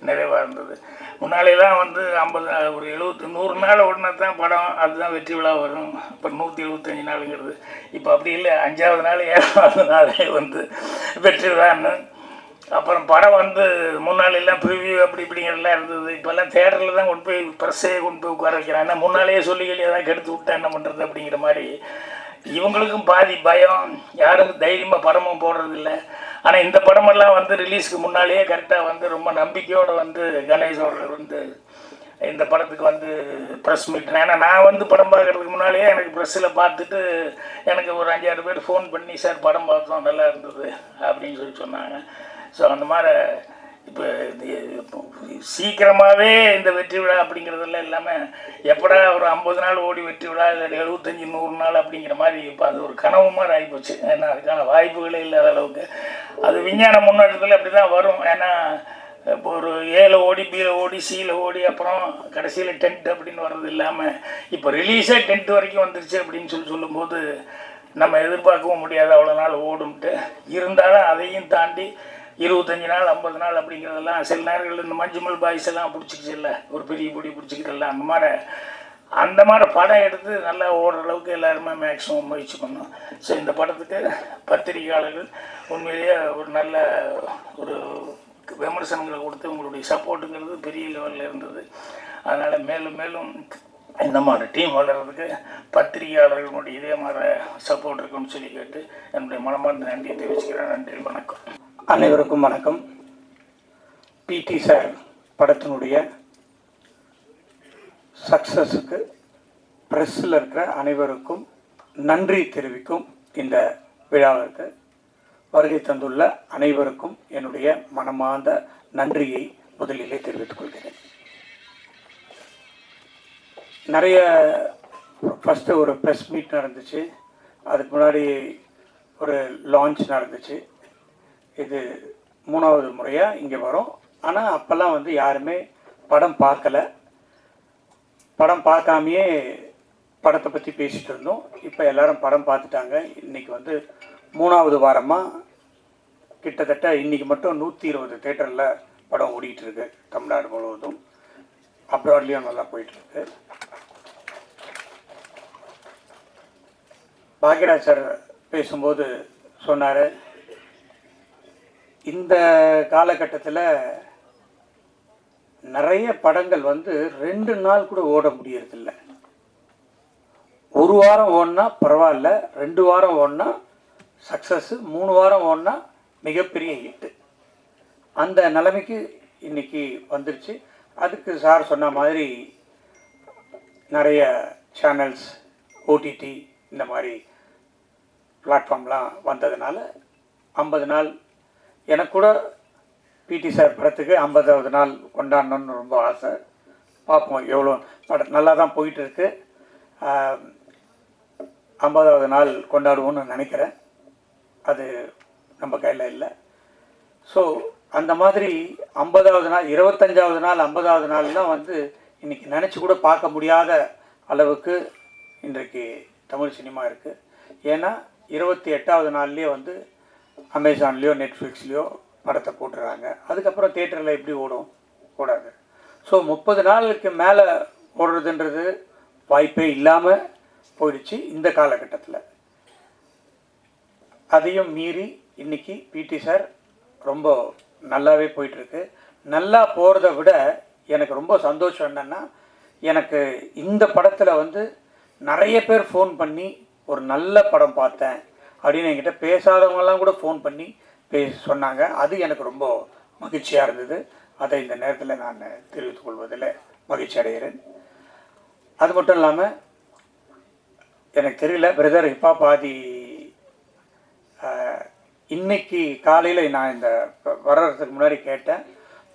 நிறைவாக இருந்தது. முன்னாலேலாம் வந்து 50 ஒரு 70 100 நாள் உடனே தான் படம் அதுதான் வெற்றி விழா வரும். இப்போ 175 நாளுங்கிறது இப்போ அப்படி இல்லை, 5ஆவது நாள் 7ஆவது நாளே வந்து வெற்றி விழான்னு. அப்புறம் படம் வந்து முன்னாலெல்லாம் ப்ரிவியூ அப்படி இப்படிங்கிறதுலாம் இருந்தது. இப்போல்லாம் தேட்டரில் தான் கொண்டு போய் ப்ரெஸ்ஸே கொண்டு போய் உட்கார வைக்கிறாங்க. முன்னாலேயே சொல்லிகள் ஏதாவது கெடுத்து விட்டா என்ன பண்ணுறது அப்படிங்கிற மாதிரி இவங்களுக்கும் பாதி பயம், யாரும் தைரியமாக படமும் போடுறதில்ல. ஆனால் இந்த படமெல்லாம் வந்து ரிலீஸ்க்கு முன்னாலேயே கரெக்டாக வந்து ரொம்ப நம்பிக்கையோடு வந்து கணேஷ் அவர்கள் வந்து இந்த படத்துக்கு வந்து ப்ரெஸ் மீட், ஏன்னா நான் வந்து படம் பார்க்குறதுக்கு முன்னாலேயே எனக்கு ப்ரெஸ்ஸில் பார்த்துட்டு எனக்கு ஒரு 5-6 பேர் ஃபோன் பண்ணி சார் படம் பார்த்தோம் நல்லா இருந்தது அப்படின்னு சொல்லி சொன்னாங்க. ஸோ அந்த மாதிரி இப்போ சீக்கிரமாகவே இந்த வெற்றி விழா அப்படிங்கிறதெல்லாம் இல்லாமல் எப்படா ஒரு 50 நாள் ஓடி வெற்றி விழா இல்லை 75 100 நாள் அப்படிங்கிற மாதிரி இப்போ அது ஒரு கனவு மாதிரி ஆகிப்போச்சு. ஏன்னா அதுக்கான வாய்ப்புகளே இல்லாத அளவுக்கு அது விஞ்ஞான முன்னேற்றத்தில் அப்படி தான் வரும். ஏன்னா இப்போ ஒரு ஏல ஓடி பியில் ஓடி சியில் ஓடி அப்புறம் கடைசியில் டென்ட் அப்படின்னு வர்றது இல்லாமல் இப்போ ரிலீஸே டென்ட் வரைக்கும் வந்துருச்சு அப்படின்னு சொல்லும்போது நம்ம எதிர்பார்க்கவும் முடியாது அவ்வளோ நாள் ஓடும்ட்டு. இருந்தாலும் அதையும் தாண்டி 25 நாள் 50 நாள் அப்படிங்கிறதெல்லாம் சில நேரங்கள் இந்த மஞ்சுமல் பாய்ஸ் எல்லாம் பிடிச்சிக்கிச்சு இல்லை, ஒரு பெரிய பொடி பிடிச்சிக்கிட்டல அந்த மாதிரி படம் எடுத்து நல்லா ஓடுற அளவுக்கு எல்லாருமே மேக்ஸிமம் முயற்சி பண்ணோம். ஸோ இந்த படத்துக்கு பத்திரிகையாளர்கள் உண்மையிலேயே ஒரு நல்ல ஒரு விமர்சனங்களை கொடுத்து உங்களுடைய சப்போர்ட்டுங்கிறது பெரிய லெவலில் இருந்தது. அதனால் மேலும் மேலும் இந்த மாதிரி டீம் வளர்கிறதுக்கு பத்திரிகையாளர்களுடைய இதே மாதிரி சப்போர்ட் இருக்குன்னு சொல்லி கேட்டு என்னுடைய மனமார்ந்த நன்றியை தெரிவிச்சுக்கிறேன். நன்றி, வணக்கம். அனைவருக்கும் வணக்கம். பிடி சார் படத்தினுடைய சக்ஸஸுக்கு ப்ரெஸ்ஸில் இருக்கிற அனைவருக்கும் நன்றி தெரிவிக்கும் இந்த விழாவிற்கு வருகை தந்துள்ள அனைவருக்கும் என்னுடைய மனமார்ந்த நன்றியை முதலிலே தெரிவித்துக் கொள்கிறேன். நிறைய ஃபஸ்ட்டு ஒரு ப்ரெஸ் மீட் நடந்துச்சு, அதுக்கு முன்னாடி ஒரு லான்ச் நடந்துச்சு. இது 3வது முறையாக இங்கே வரும். ஆனால் அப்போல்லாம் வந்து யாருமே படம் பார்க்கல, படம் பார்க்காமையே படத்தை பற்றி பேசிகிட்டு இருந்தோம். இப்போ எல்லோரும் படம் பார்த்துட்டாங்க. இன்றைக்கி வந்து 3வது வாரமாக கிட்டத்தட்ட இன்றைக்கி மட்டும் 120 தேட்டரில் படம் ஓடிட்டுருக்கு தமிழ்நாடு முழுவதும். அப்ராட்லேயும் நல்லா போயிட்டுருக்கு. பாக்யராஜ் சார் பேசும்போது சொன்னார், இந்த காலகட்டத்தில் நிறைய படங்கள் வந்து 2 நாள் கூட ஓட முடியறதில்ல. ஒரு வாரம் ஓடினா பரவாயில்ல, 2 வாரம் ஓடினா சக்ஸஸ்ஸு, 3 வாரம் ஓடினா மிகப்பெரிய ஹிட்டு. அந்த நிலைமைக்கு இன்றைக்கி வந்துருச்சு. அதுக்கு சார் சொன்ன மாதிரி நிறைய சேனல்ஸ், ஓடிடி இந்த மாதிரி பிளாட்ஃபார்ம்லாம் வந்ததுனால 50 நாள் எனக்கு கூட பிடி சார் படத்துக்கு 50வது நாள் கொண்டாடணுன்னு ரொம்ப ஆசை. பார்ப்போம் எவ்வளோ படம் நல்லா தான் போயிட்டுருக்கு. 50வது நாள் கொண்டாடுவோன்னு நினைக்கிறேன். அது நம்ம கையில் இல்லை. ஸோ அந்த மாதிரி 50வது நாள், 25வது நாள், 50வது நாள்லாம் வந்து இன்றைக்கி நினச்சி கூட பார்க்க முடியாத அளவுக்கு இன்றைக்கு தமிழ் சினிமா இருக்குது. ஏன்னா 28வது நாள்லேயே வந்து அமேசான்லேயோ நெட்ஃப்ளிக்ஸ்லேயோ படத்தை போட்டுறாங்க. அதுக்கப்புறம் தியேட்டரில் எப்படி ஓடும்? ஓடாது. ஸோ 30 நாளுக்கு மேலே ஓடுறதுன்றது வாய்ப்பே இல்லாமல் போயிடுச்சு இந்த காலகட்டத்தில். அதையும் மீறி இன்றைக்கி பிடி சார் ரொம்ப நல்லாவே போயிட்டுருக்கு. நல்லா போகிறத விட எனக்கு ரொம்ப சந்தோஷம் என்னென்னா, எனக்கு இந்த படத்தில் வந்து நிறைய பேர் ஃபோன் பண்ணி ஒரு நல்ல படம் பார்த்தேன் அப்படின்னு என்கிட்ட பேசாதவங்கெல்லாம் கூட ஃபோன் பண்ணி சொன்னாங்க. அது எனக்கு ரொம்ப மகிழ்ச்சியாக இருந்தது. அதை இந்த நேரத்தில் நான் தெரிவித்துக் கொள்வதில் மகிழ்ச்சி அடைகிறேன். அது மட்டும் இல்லாமல் எனக்கு தெரியல, பிரதர் ஹிப்ஹாப் ஆதி இன்னைக்கு காலையில் நான் இந்த வர்றதுக்கு முன்னாடி கேட்டேன்,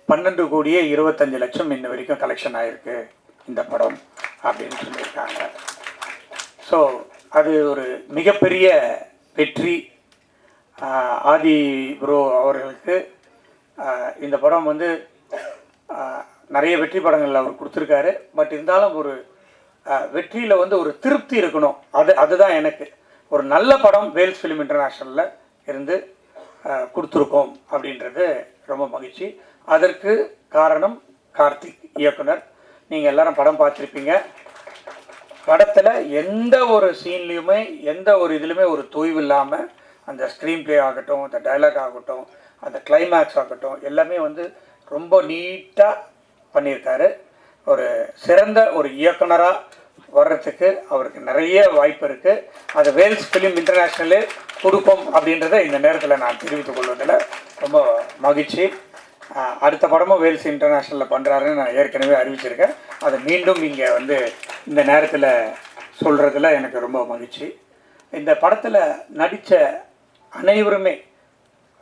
12,25,00,000 இன்ன வரைக்கும் கலெக்ஷன் ஆகிருக்கு இந்த படம் அப்படின்னு சொல்லியிருக்காங்க. ஸோ அது ஒரு மிகப்பெரிய வெற்றி. ஆதி ப்ரோ அவர்களுக்கு இந்த படம் வந்து நிறைய வெற்றி படங்கள் அவர் கொடுத்துருக்காரு. பட் இருந்தாலும் ஒரு வெற்றியில் வந்து ஒரு திருப்தி இருக்கணும். அதுதான் எனக்கு ஒரு நல்ல படம் வேல்ஸ் ஃபிலிம் இன்டர்நேஷ்னலில் இருந்து கொடுத்துருக்கோம் அப்படின்றது ரொம்ப மகிழ்ச்சி. அதற்கு காரணம் கார்த்திக் இயக்குனர். நீங்கள் எல்லாரும் படம் பார்த்துருப்பீங்க. படத்தில் எந்த ஒரு சீன்லேயுமே எந்த ஒரு இதுலையுமே ஒரு தொய்வு இல்லாமல் அந்த ஸ்க்ரீன் ப்ளே ஆகட்டும், அந்த டைலாக் ஆகட்டும், அந்த கிளைமேக்ஸ் ஆகட்டும், எல்லாமே வந்து ரொம்ப நீட்டாக பண்ணியிருக்காரு. ஒரு சிறந்த ஒரு இயக்குனராக வர்றதுக்கு அவருக்கு நிறைய வாய்ப்பு இருக்குது. அது வேல்ஸ் ஃபிலிம் இன்டர்நேஷ்னலே கொடுக்கும் அப்படின்றத இந்த நேரத்தில் நான் தெரிவித்துக் கொள்வதில் ரொம்ப மகிழ்ச்சி. அடுத்த படமும் வேல்ஸ் இன்டர்நேஷ்னலில் பண்ணுறாருன்னு நான் ஏற்கனவே அறிவிச்சிருக்கேன். அதை மீண்டும் இங்கே வந்து இந்த நேரத்தில் சொல்கிறதுல எனக்கு ரொம்ப மகிழ்ச்சி. இந்த படத்தில் நடித்த அனைவருமே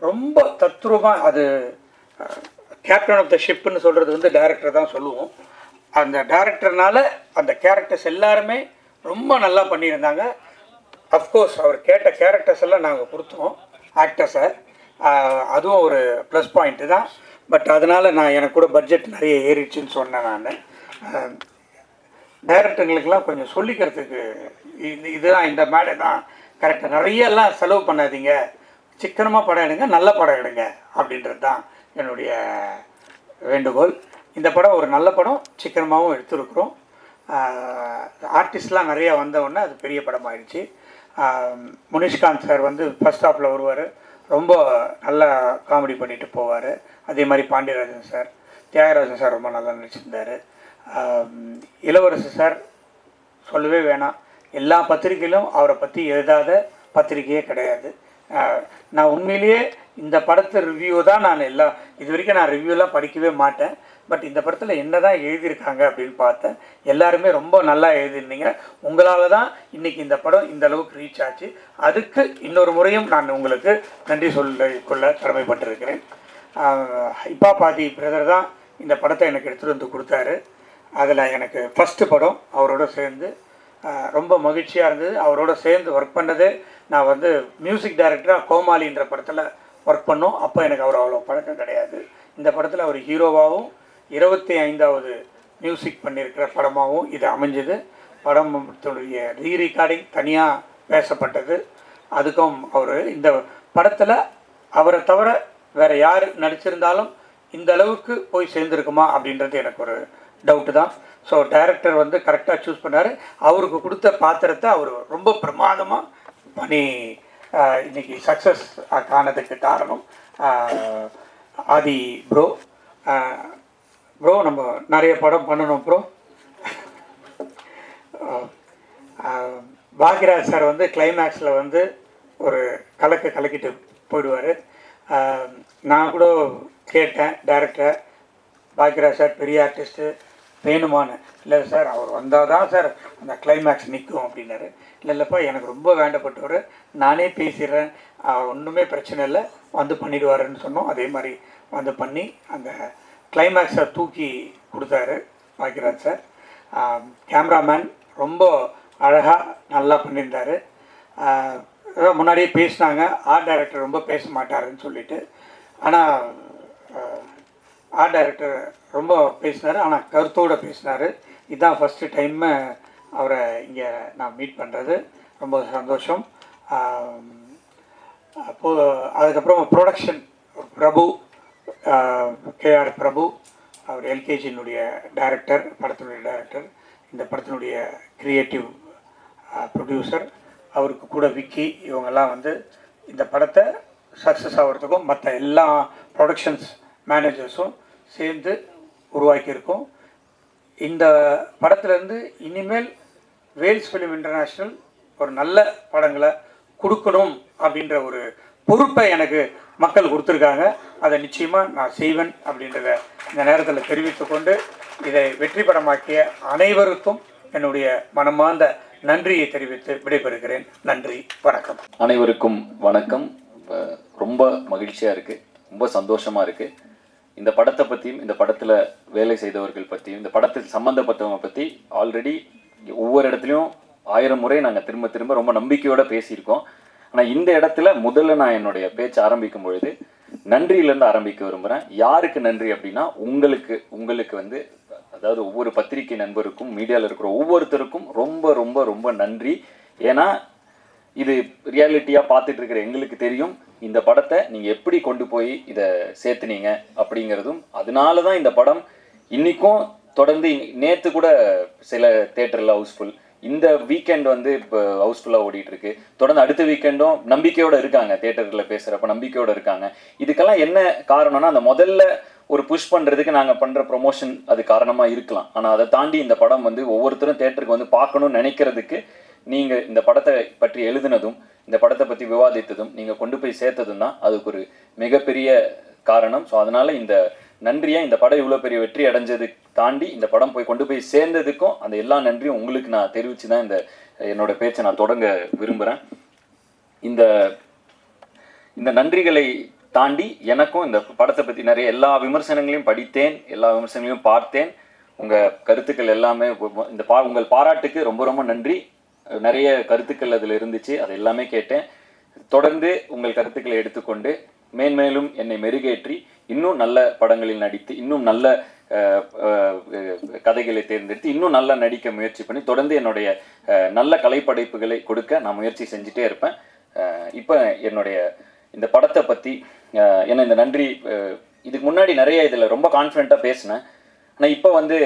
ரொம்ப தத்ரூபமாக, அது கேப்டன் ஆஃப் த ஷிப்புன்னு சொல்கிறது வந்து டைரக்டர் தான் சொல்லுவோம். அந்த டைரக்டர்னால அந்த கேரக்டர்ஸ் எல்லாருமே ரொம்ப நல்லா பண்ணியிருந்தாங்க. அஃப்கோர்ஸ் அவர் கேட்ட கேரக்டர்ஸ் எல்லாம் நாங்கள் கொடுத்தோம் ஆக்டர்ஸை, அதுவும் ஒரு ப்ளஸ் பாயிண்ட்டு தான். பட் அதனால் எனக்கு கூட பட்ஜெட் நிறைய ஏறிடுச்சுன்னு சொன்னேன். நான் டைரக்டருங்களுக்கெல்லாம் கொஞ்சம் சொல்லிக்கிறதுக்கு இதுதான், இந்த மேடை தான் கரெக்டாக, நிறையெல்லாம் செலவு பண்ணாதீங்க, சிக்கனமாக படம் எடுங்க, நல்ல படம் எடுங்க அப்படின்றது தான் என்னுடைய வேண்டுகோள். இந்த படம் ஒரு நல்ல படம், சிக்கனமாகவும் எடுத்துருக்குறோம். ஆர்டிஸ்ட்லாம் நிறையா வந்தவுடனே அது பெரிய படம் ஆயிடுச்சு. முனிஷ்காந்த் சார் வந்து ஃபர்ஸ்ட் ஹாஃபில் வருவார், ரொம்ப நல்லா காமெடி பண்ணிட்டு போவார். அதே மாதிரி பாண்டியராஜன் சார், தியாகராஜன் சார் ரொம்ப நல்லா நடிச்சிருந்தார். இளவரசு சார் சொல்லவே வேணாம், எல்லா பத்திரிகையிலும் அவரை பற்றி எழுதாத பத்திரிகையே கிடையாது. நான் உண்மையிலேயே இந்த படத்தை ரிவ்யூ தான் இது வரைக்கும் நான் ரிவ்யூலாம் படிக்கவே மாட்டேன். பட் இந்த படத்தில் என்ன தான் எழுதியிருக்காங்க அப்படின்னு பார்த்தேன். எல்லாருமே ரொம்ப நல்லா எழுதியிருந்தீங்க. உங்களால் தான் இன்றைக்கி இந்த படம் இந்த அளவுக்கு ரீச் ஆச்சு. அதுக்கு இன்னொரு முறையும் நான் உங்களுக்கு நன்றி சொல்லிக்கொள்ள கடமைப்பட்டிருக்கிறேன். இப்பா பாதி பிரதர் தான் இந்த படத்தை எனக்கு எடுத்துகிட்டு வந்து கொடுத்தாரு. அதில் எனக்கு ஃபஸ்ட்டு படம் அவரோட சேர்ந்து ரொம்ப மகிழ்ச்சியாக இருந்தது. அவரோட சேர்ந்து ஒர்க் பண்ணது, நான் வந்து மியூசிக் டைரக்டராக கோமாளின்ற படத்தில் ஒர்க் பண்ணோம். அப்போ எனக்கு அவர் அவ்வளோ பழக்கம் கிடையாது. இந்த படத்தில் அவர் ஹீரோவாகவும் 25வது மியூசிக் பண்ணியிருக்கிற படமாகவும் இது அமைஞ்சது. படத்துடைய ரீரெக்கார்டிங் தனியாக பேசப்பட்டது. அதுக்கும் அவர் இந்த படத்தில் அவரை தவிர வேறு யார் நடிச்சிருந்தாலும் இந்த அளவுக்கு போய் சேர்ந்துருக்குமா அப்படின்றது எனக்கு ஒரு டவுட்டு தான். ஸோ டைரக்டர் வந்து கரெக்டாக சூஸ் பண்ணார். அவருக்கு கொடுத்த பாத்திரத்தை அவர் ரொம்ப பிரமாதமாக பண்ணி இன்றைக்கி சக்ஸஸ் காணதுக்கு காரணம் ஆதி ப்ரோ. ப்ரோ நம்ம நிறைய படம் பண்ணணும் ப்ரோ. பாக்யராஜ் சார் வந்து கிளைமேக்ஸில் வந்து ஒரு கலக்கிட்டு போயிடுவார். நான் கூட கேட்டேன் டைரக்டரை, பாக்யராஜ் சார் பெரிய ஆர்டிஸ்ட்டு வேணுமான்னு. இல்லை சார் அவர் வந்தால் தான் சார் அந்த கிளைமேக்ஸ் நிற்கும் அப்படின்னாரு. இல்லைப்பா எனக்கு ரொம்ப வேண்டப்பட்டவர், நானே பேசிடுறேன், ஒன்றுமே பிரச்சனை இல்லை, வந்து பண்ணிடுவாருன்னு சொன்னோம். அதே மாதிரி வந்து பண்ணி அந்த கிளைமேக்ஸை தூக்கி கொடுத்தாரு பாக்யராஜ் சார். கேமராமேன் ரொம்ப அழகாக நல்லா பண்ணியிருந்தார். முன்னாடியே பேசினாங்க ஆர்ட் டைரக்டர் ரொம்ப பேச மாட்டாருன்னு சொல்லிட்டு. ஆனால் ஆர்ட் டைரக்டர் ரொம்ப பேசினார், ஆனால் கருத்தோடு பேசினார். இதுதான் ஃபஸ்ட்டு டைம் அவரை இங்கே நான் மீட் பண்ணுறது, ரொம்ப சந்தோஷம். அப்போது அதுக்கப்புறம் ப்ரொடக்ஷன் பிரபு, கேஆர் பிரபு, அவர் எல்கேஜியினுடைய டைரக்டர், படத்தினுடைய டைரக்டர், இந்த படத்தினுடைய க்ரியேட்டிவ் ப்ரொடியூசர், அவருக்கு கூட விக்கி, இவங்கெல்லாம் வந்து இந்த படத்தை சக்ஸஸ் ஆகிறதுக்கும் மற்ற எல்லா ப்ரொடக்ஷன்ஸ் மேனேஜர்ஸும் சேர்ந்து உருவாக்கியிருக்கோம். இந்த படத்துலேருந்து இனிமேல் வேல்ஸ் ஃபிலிம் இன்டர்நேஷ்னல் ஒரு நல்ல படங்களை கொடுக்கணும் அப்படின்ற ஒரு பொறுப்பை எனக்கு மக்கள் கொடுத்துருக்காங்க. அதை நிச்சயமாக நான் செய்வேன் அப்படின்றத இந்த நேரத்தில் தெரிவித்துக்கொண்டு, இதை வெற்றி படமாக்கிய அனைவருக்கும் என்னுடைய மனமார்ந்த நன்றியை தெரிவித்து விடைபெறுகிறேன். நன்றி, வணக்கம். அனைவருக்கும் வணக்கம். ரொம்ப மகிழ்ச்சியாக இருக்குது, ரொம்ப சந்தோஷமாக இருக்குது. இந்த படத்தை பற்றியும் இந்த படத்தில் வேலை செய்தவர்கள் பற்றியும் இந்த படத்தில் சம்மந்தப்பட்டவங்க பற்றி ஆல்ரெடி ஒவ்வொரு இடத்துலையும் 1000 முறை நாங்கள் திரும்ப திரும்ப ரொம்ப நம்பிக்கையோடு பேசியிருக்கோம். ஆனால் இந்த இடத்துல முதல்ல நான் என்னுடைய பேச்சு ஆரம்பிக்கும் பொழுது நன்றியிலேருந்து ஆரம்பிக்க விரும்புகிறேன். யாருக்கு நன்றி அப்படின்னா உங்களுக்கு வந்து, அதாவது ஒவ்வொரு பத்திரிகை நண்பருக்கும் மீடியாவில் இருக்கிற ஒவ்வொருத்தருக்கும் ரொம்ப ரொம்ப ரொம்ப நன்றி. ஏன்னா இது ரியாலிட்டியாக பார்த்துட்டு இருக்கிற எங்களுக்கு தெரியும் இந்த படத்தை நீங்கள் எப்படி கொண்டு போய் இதை சேர்த்துனீங்க அப்படிங்கிறதும். அதனால தான் இந்த படம் இன்றைக்கும் தொடர்ந்து, நேற்று கூட சில தேட்டரில் ஹவுஸ்ஃபுல், இந்த வீக்கெண்ட் வந்து இப்போ ஹவுஸ்ஃபுல்லாக ஓடிட்டுருக்கு. தொடர்ந்து அடுத்த வீக்கெண்டும் நம்பிக்கையோடு இருக்காங்க, தேட்டரில் பேசுகிறப்ப நம்பிக்கையோடு இருக்காங்க. இதுக்கெல்லாம் என்ன காரணம்னா, அந்த முதல்ல ஒரு புஷ் பண்ணுறதுக்கு நாங்கள் பண்ணுற ப்ரொமோஷன் அது காரணமாக இருக்கலாம். ஆனால் அதை தாண்டி இந்த படம் வந்து ஒவ்வொருத்தரும் தேட்டருக்கு வந்து பார்க்கணும்னு நினைக்கிறதுக்கு நீங்கள் இந்த படத்தை பற்றி எழுதுனதும் இந்த படத்தை பற்றி விவாதித்ததும் நீங்கள் கொண்டு போய் சேர்த்ததும் தான் அதுக்கு ஒரு மிகப்பெரிய காரணம். ஸோ அதனால் இந்த நன்றியை, இந்த படம் இவ்வளோ பெரிய வெற்றி அடைஞ்சதுக்கு தாண்டி இந்த படம் போய் கொண்டு போய் சேர்ந்ததுக்கும் அந்த எல்லா நன்றியும் உங்களுக்கு நான் தெரிவித்து தான் என்னோட பேச்சை நான் தொடங்க விரும்புகிறேன். இந்த நன்றிகளை தாண்டி எனக்கும் இந்த படத்தை பற்றி நிறைய எல்லா விமர்சனங்களையும் படித்தேன், எல்லா விமர்சனங்களையும் பார்த்தேன். உங்கள் கருத்துக்கள் எல்லாமே உங்கள் பாராட்டுக்கு ரொம்ப ரொம்ப நன்றி. நிறைய கருத்துக்கள் அதில் இருந்துச்சு, அது எல்லாமே கேட்டேன். தொடர்ந்து உங்கள் கருத்துக்களை எடுத்துக்கொண்டு மேன்மேலும் என்னை மெருகேற்றி இன்னும் நல்ல படங்களில் நடித்து இன்னும் நல்ல கதைகளை தேர்ந்தெடுத்து இன்னும் நல்லா நடிக்க முயற்சி பண்ணி தொடர்ந்து என்னுடைய நல்ல கலைப்படைப்புகளை கொடுக்க நான் முயற்சி செஞ்சுட்டே இருப்பேன். இப்போ என்னுடைய இந்த படத்தை பற்றி என்ன இந்த நன்றி, இதுக்கு முன்னாடி நிறைய இதில் ரொம்ப கான்ஃபிடென்ட்டாக பேசினேன். ஆனால் இப்போ வந்து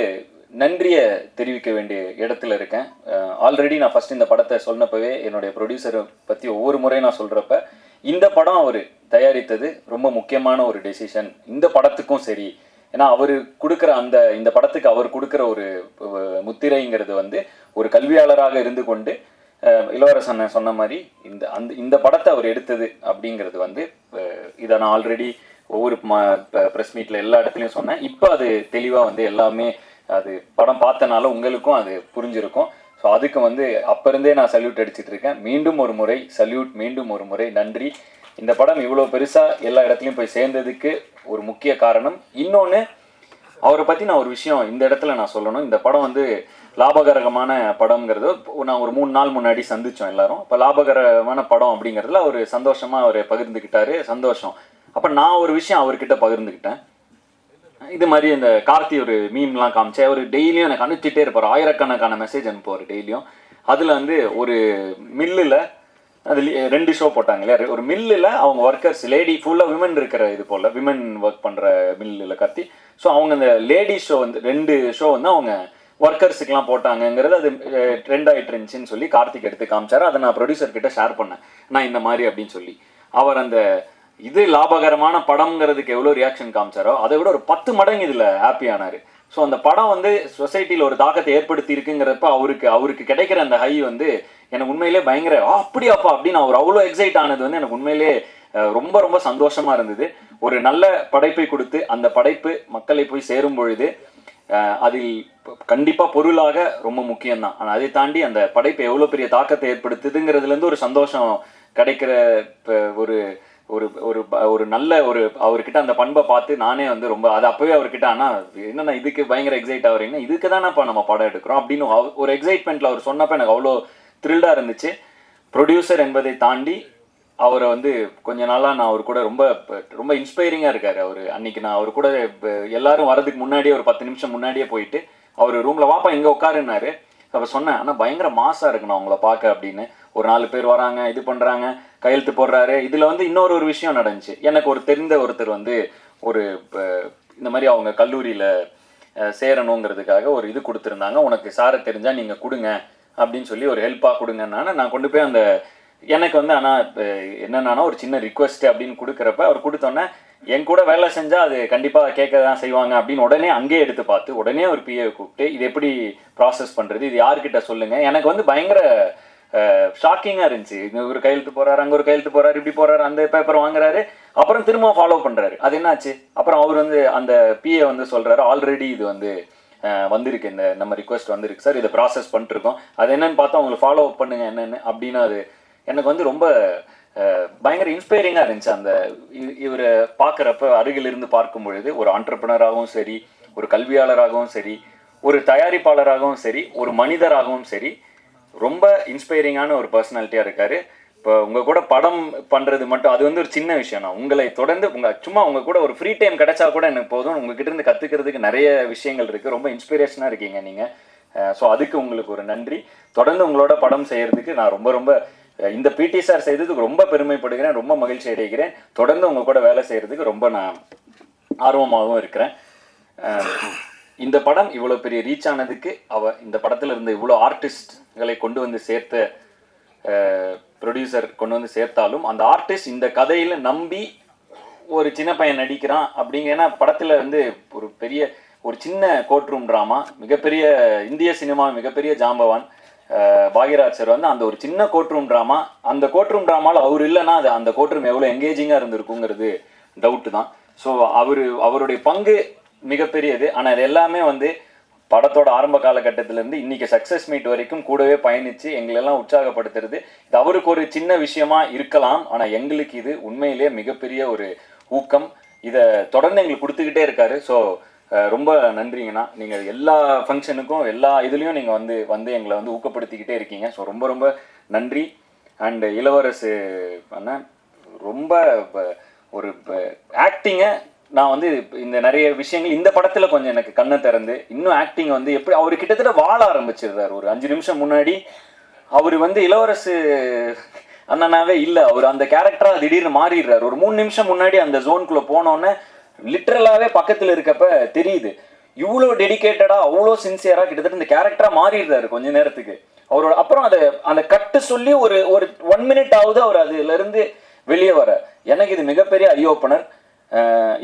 நன்றியை தெரிவிக்க வேண்டிய இடத்துல இருக்கேன். ஆல்ரெடி நான் ஃபஸ்ட் இந்த படத்தை சொன்னப்பவே என்னுடைய ப்ரொடியூசரை பற்றி ஒவ்வொரு முறையும் நான் சொல்கிறப்ப இந்த படம் அவர் தயாரித்தது ரொம்ப முக்கியமான ஒரு டெசிஷன் இந்த படத்துக்கும் சரி. ஏன்னா அவர் கொடுக்குற இந்த படத்துக்கு அவர் கொடுக்குற ஒரு முத்திரைங்கிறது வந்து ஒரு கல்வியாளராக இருந்து கொண்டு இளவரசன் சொன்ன மாதிரி இந்த படத்தை அவர் எடுத்தது அப்படிங்கிறது வந்து இதை நான் ஆல்ரெடி ஒவ்வொரு ப்ரெஸ் மீட்டில் எல்லா இடத்துலையும் சொன்னேன். இப்போ அது தெளிவாக வந்து எல்லாமே அது படம் பார்த்தனால உங்களுக்கும் அது புரிஞ்சிருக்கும். ஸோ அதுக்கு வந்து அப்போ இருந்தே நான் சல்யூட் அடிச்சுட்டு இருக்கேன். மீண்டும் ஒரு முறை சல்யூட், மீண்டும் ஒரு முறை நன்றி. இந்த படம் இவ்வளோ பெருசாக எல்லா இடத்துலையும் போய் சேர்ந்ததுக்கு ஒரு முக்கிய காரணம். இன்னொன்று, அவரை பற்றி நான் ஒரு விஷயம் இந்த இடத்துல நான் சொல்லணும். இந்த படம் வந்து லாபகரமான படம்ங்கிறது நான் ஒரு 3 நாள் முன்னாடி சந்தித்தோம் எல்லாரும். இப்போ லாபகரமான படம் அப்படிங்கிறதுல அவர் சந்தோஷமாக அவர் பகிர்ந்துக்கிட்டாரு, சந்தோஷம். அப்போ நான் ஒரு விஷயம் அவர்கிட்ட பகிர்ந்துக்கிட்டேன். இது மாதிரி இந்த கார்த்தி ஒரு மீம்லாம் காமிச்சேன். அவர் டெய்லியும் எனக்கு அனுப்பிச்சிட்டே இருப்பார், ஆயிரக்கணக்கான மெசேஜ் அனுப்புவார் டெய்லியும். அதில் வந்து ஒரு மில்லில் அது 2 ஷோ போட்டாங்க இல்லையா, ஒரு மில்லில் அவங்க ஒர்க்கர்ஸ் லேடி ஃபுல்லாக விமன் இருக்கிற இது போல் விமன் ஒர்க் பண்ணுற மில்லில் கார்த்தி. ஸோ அவங்க இந்த லேடி ஷோ வந்து 2 ஷோ வந்து அவங்க ஒர்க்கர்ஸுக்கெலாம் போட்டாங்கங்கிறது அது ட்ரெண்ட் ஆகிட்டு இருந்துச்சுன்னு சொல்லி கார்த்திக் எடுத்து காமிச்சார். அதை நான் ப்ரொடியூசர்கிட்ட ஷேர் பண்ணேன், நான் இந்த மாதிரி அப்படின்னு சொல்லி. அவர் அந்த இது லாபகரமான படம்ங்கிறதுக்கு எவ்வளோ ரியாக்ஷன் காமிச்சாரோ அதை விட ஒரு 10 மடங்கு இதில் ஹாப்பி ஆனார். ஸோ அந்த படம் வந்து சொசைட்டியில் ஒரு தாக்கத்தை ஏற்படுத்தி இருக்குங்கிறப்ப அவருக்கு கிடைக்கிற அந்த ஹை வந்து எனக்கு உண்மையிலே பயங்கர அப்படியாப்பா அப்படின்னு அவர் அவ்வளோ எக்ஸைட் ஆனது வந்து எனக்கு உண்மையிலே ரொம்ப ரொம்ப சந்தோஷமா இருந்தது. ஒரு நல்ல படைப்பை கொடுத்து அந்த படைப்பு மக்களை போய் சேரும் பொழுது அதில் கண்டிப்பாக பொருளாக ரொம்ப முக்கியம்தான். ஆனால் அதை தாண்டி அந்த படைப்பு எவ்வளோ பெரிய தாக்கத்தை ஏற்படுத்துதுங்கிறதுலேருந்து ஒரு சந்தோஷம் கிடைக்கிற ஒரு ஒரு ஒரு ஒரு நல்ல ஒரு அவர்கிட்ட அந்த பண்பை பார்த்து நானே வந்து ரொம்ப அது அப்போவே அவர்கிட்ட ஆனால் என்னென்ன இதுக்கு பயங்கர எக்ஸைட் ஆகிறீங்கன்னா இதுக்கு தானேப்பா நம்ம படம் எடுக்கிறோம் அப்படின்னு ஒரு எக்ஸைட்மெண்ட்டில் அவர் சொன்னப்போ எனக்கு அவ்வளோ த்ரில்டாக இருந்துச்சு. ப்ரொடியூசர் என்பதை தாண்டி அவரை வந்து கொஞ்ச நாளாக நான் அவர் கூட ரொம்ப ரொம்ப இன்ஸ்பைரிங்காக இருக்கார். அவர் அன்றைக்கி நான் அவர் கூட எல்லாரும் வரதுக்கு முன்னாடியே ஒரு 10 நிமிஷம் முன்னாடியே போயிட்டு அவர் ரூமில் வாப்பா இங்கே உட்காருன்னாரு. அப்போ சொன்னேன், ஆனால் பயங்கர மாசாக இருக்குண்ணா அவங்கள பார்க்க அப்படின்னு. ஒரு 4 பேர் வராங்க, இது பண்ணுறாங்க, கையெழுத்து போடுறாரு. இதில் வந்து இன்னொரு விஷயம் நடந்துச்சு. எனக்கு ஒரு தெரிந்த ஒருத்தர் வந்து ஒரு இந்த மாதிரி அவங்க கல்லூரியில் சேரணுங்கிறதுக்காக ஒரு இது கொடுத்துருந்தாங்க, உனக்கு சாரை தெரிஞ்சால் நீங்கள் கொடுங்க அப்படின்னு சொல்லி ஒரு ஹெல்ப்பாக கொடுங்கன்னான நான் கொண்டு போய் அந்த எனக்கு வந்து ஆனால் என்னென்னா ஒரு சின்ன ரிக்வெஸ்ட் அப்படின்னு கொடுக்குறப்ப அவர் கொடுத்தோன்னே என் கூட வேலை செஞ்சால் அது கண்டிப்பாக கேட்க தான் செய்வாங்க அப்படின்னு உடனே அங்கேயே எடுத்து பார்த்து உடனே ஒரு பிஏவை கூப்பிட்டு இது எப்படி ப்ராசஸ் பண்ணுறது, இது யார்கிட்ட சொல்லுங்கள். எனக்கு வந்து பயங்கர ஷாக்கிங்காக இருந்துச்சு. இங்கே ஒரு கையெழுத்து போகிறாரு, அங்கே ஒரு கையெழுத்து போகிறாரு, இப்படி போகிறாரு, அந்த பேப்பர் வாங்குறாரு, அப்புறம் திரும்ப ஃபாலோ பண்ணுறாரு. அது என்னாச்சு? அப்புறம் அவர் வந்து அந்த பிஏ வந்து சொல்கிறாரு, ஆல்ரெடி இது வந்து வந்திருக்கு, இந்த நம்ம ரிக்வெஸ்ட் வந்திருக்கு சார், இதை ப்ராசஸ் பண்ணிட்டுருக்கோம், அது என்னென்னு பார்த்தா உங்களுக்கு ஃபாலோ அப் பண்ணுங்க என்னென்னு அப்படின்னு. அது எனக்கு வந்து ரொம்ப பயங்கர இன்ஸ்பைரிங்காக இருந்துச்சு. அந்த இவரை பார்க்குறப்ப அருகிலிருந்து பார்க்கும் பொழுது ஒரு ஆண்டர்ப்ரனராகவும் சரி, ஒரு கல்வியாளராகவும் சரி, ஒரு தயாரிப்பாளராகவும் சரி, ஒரு மனிதராகவும் சரி, ரொம்ப இன்ஸ்பைரிங்கான ஒரு பர்சனாலிட்டியாக இருக்கார். இப்போ உங்கள் கூட படம் பண்ணுறது மட்டும் அது வந்து ஒரு சின்ன விஷயம் தான். உங்களை தொடர்ந்து சும்மா உங்கள் கூட ஒரு ஃப்ரீ டைம் கிடைச்சா கூட எனக்கு போதும். உங்ககிட்ட இருந்து கற்றுக்கிறதுக்கு நிறைய விஷயங்கள் இருக்குது. ரொம்ப இன்ஸ்பிரேஷனாக இருக்கீங்க நீங்கள். ஸோ அதுக்கு உங்களுக்கு ஒரு நன்றி. தொடர்ந்து உங்களோட படம் செய்கிறதுக்கு நான் ரொம்ப ரொம்ப இந்த பிடி சார் செய்ததுக்கு ரொம்ப பெருமைப்படுகிறேன், ரொம்ப மகிழ்ச்சி அடைகிறேன். தொடர்ந்து உங்கள் கூட வேலை செய்கிறதுக்கு ரொம்ப நான் ஆர்வமாகவும் இருக்கிறேன். இந்த படம் இவ்வளோ பெரிய ரீச் ஆனதுக்கு இந்த படத்தில் இருந்த இவ்வளோ ஆர்டிஸ்ட்களை கொண்டு வந்து சேர்த்த ப்ரொடியூசர் கொண்டு வந்து சேர்த்தாலும் அந்த ஆர்டிஸ்ட் இந்த கதையில் நம்பி ஒரு சின்ன பையன் நடிக்கிறான் அப்படிங்கன்னா படத்தில் வந்து ஒரு சின்ன கோர்ட் ரூம் ட்ராமா, மிகப்பெரிய இந்திய சினிமா மிகப்பெரிய ஜாம்பவான் பாக்யராஜ் சார் வந்து அந்த ஒரு சின்ன கோர்ட் ரூம் ட்ராமா, அந்த கோர்ட் ரூம் ட்ராமாவில் அவர் இல்லைன்னா அது அந்த கோர்ட் ரூம் எவ்வளோ எங்கேஜிங்காக இருந்திருக்குங்கிறது டவுட்டு தான். ஸோ அவருடைய பங்கு மிகப்பெரியது. ஆனால் இது எல்லாமே வந்து படத்தோட ஆரம்ப காலகட்டத்திலேருந்து இன்றைக்கி சக்ஸஸ் மீட் வரைக்கும் கூடவே பயணித்து எங்களெல்லாம் உற்சாகப்படுத்துறது. இது அவருக்கு ஒரு சின்ன விஷயமா இருக்கலாம், ஆனால் எங்களுக்கு இது உண்மையிலே மிகப்பெரிய ஊக்கம் இதை தொடர்ந்து எங்களுக்கு கொடுத்துக்கிட்டே இருக்காரு. ஸோ ரொம்ப நன்றிங்கண்ணா. நீங்கள் எல்லா ஃபங்க்ஷனுக்கும் எல்லா இதுலேயும் நீங்கள் வந்து எங்களை வந்து ஊக்கப்படுத்திக்கிட்டே இருக்கீங்க. ஸோ ரொம்ப ரொம்ப நன்றி. அண்டு இளவரசு அண்ணன் ரொம்ப ஒரு ஆக்டிங்கை நான் வந்து இந்த நிறைய விஷயங்கள் இந்த படத்தில் கொஞ்சம் எனக்கு கண்ணை திறந்து இன்னும் ஆக்டிங் வந்து எப்படி அவர் கிட்டத்தட்ட வாழ ஆரம்பிச்சிருந்தார். ஒரு 5 நிமிஷம் முன்னாடி அவர் வந்து இளவரசு அண்ணனாவே இல்லை, அவர் அந்த கேரக்டராக திடீர்னு மாறிடுறாரு. ஒரு 3 நிமிஷம் முன்னாடி அந்த ஜோனுக்குள்ளே போனோன்னே லிட்ரலாகவே பக்கத்தில் இருக்கப்ப தெரியுது இவ்வளோ டெடிக்கேட்டடாக அவ்வளோ சின்சியராக கிட்டத்தட்ட இந்த கேரக்டராக மாறிடுறாரு கொஞ்ச நேரத்துக்கு. அவரோட அப்புறம் அந்த கட்டு சொல்லி ஒரு 1 மினிட் ஆகுது அவர் அதுலேருந்து வெளியே வர. எனக்கு இது மிகப்பெரிய ஐ ஓப்பனர்.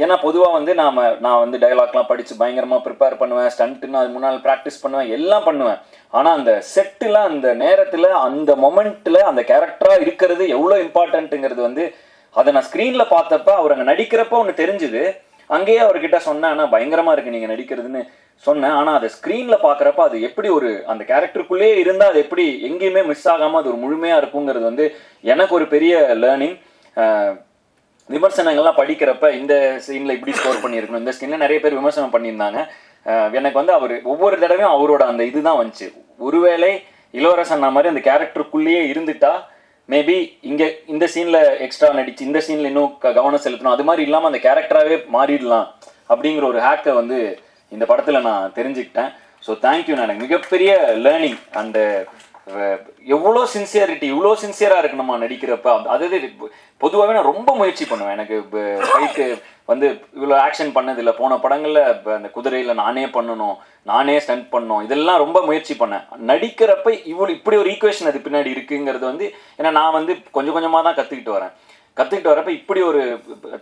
ஏன்னா பொதுவாக வந்து நான் வந்து டயலாக்லாம் படித்து பயங்கரமாக ப்ரிப்பேர் பண்ணுவேன், ஸ்டண்ட்டுன்னு அது முன்னால் ப்ராக்டிஸ் பண்ணுவேன், எல்லாம் பண்ணுவேன். ஆனால் அந்த செட்டில் அந்த நேரத்தில் அந்த மொமெண்ட்டில் அந்த கேரக்டராக இருக்கிறது எவ்வளோ இம்பார்ட்டண்ட்டுங்கிறது வந்து அதை நான் ஸ்க்ரீனில் பார்த்தப்ப அவர் அங்கே நடிக்கிறப்ப ஒன்று தெரிஞ்சுது. அங்கேயே அவர்கிட்ட சொன்னேன், ஆனால் பயங்கரமாக இருக்குது நீங்கள் நடிக்கிறதுன்னு சொன்னேன். ஆனால் அதை ஸ்க்ரீனில் பார்க்குறப்ப அது எப்படி ஒரு அந்த கேரக்டருக்குள்ளேயே இருந்தால் அது எப்படி எங்கேயுமே மிஸ் ஆகாமல் அது ஒரு முழுமையாக இருக்குங்கிறது வந்து எனக்கு ஒரு பெரிய லேர்னிங். விமர்சனங்கள்லாம் படிக்கிறப்ப இந்த சீனில் இப்படி ஸ்கோர் பண்ணியிருக்கணும், இந்த சீனில் நிறைய பேர் விமர்சனம் பண்ணியிருந்தாங்க. எனக்கு வந்து அவர் ஒவ்வொரு தடவையும் அவரோட அந்த இதுதான் வந்துச்சு. ஒருவேளை இளவரசன் மாதிரி அந்த கேரக்டருக்குள்ளேயே இருந்துட்டா மேபி இங்கே இந்த சீனில் எக்ஸ்ட்ரா நடிச்சு இந்த சீனில் இன்னும் கவனம் செலுத்தணும், அது மாதிரி இல்லாமல் அந்த கேரக்டராகவே மாறிடலாம் அப்படிங்கிற ஒரு ஹேக்கை வந்து இந்த படத்தில் நான் தெரிஞ்சுக்கிட்டேன். So thank you. நான் எனக்கு மிகப்பெரிய லேர்னிங். அந்த எவ்வளோ சின்சியரிட்டி இவ்வளோ சின்சியராக இருக்கு நம்ம நடிக்கிறப்ப. அதாவது பொதுவாகவே நான் ரொம்ப முயற்சி பண்ணுவேன். எனக்கு ஃபைட்டு வந்து இவ்வளோ ஆக்ஷன் பண்ணதில்லை. போன படங்களில் அந்த குதிரையில் நானே பண்ணணும், நானே ஸ்டண்ட் பண்ணணும், இதெல்லாம் ரொம்ப முயற்சி பண்ணேன். நடிக்கிறப்ப இப்படி ஒரு ஈக்குவேஷன் அது பின்னாடி இருக்குங்கிறது வந்து ஏன்னா நான் வந்து கொஞ்சம் கொஞ்சமாக தான் கற்றுக்கிட்டு வரப்ப இப்படி ஒரு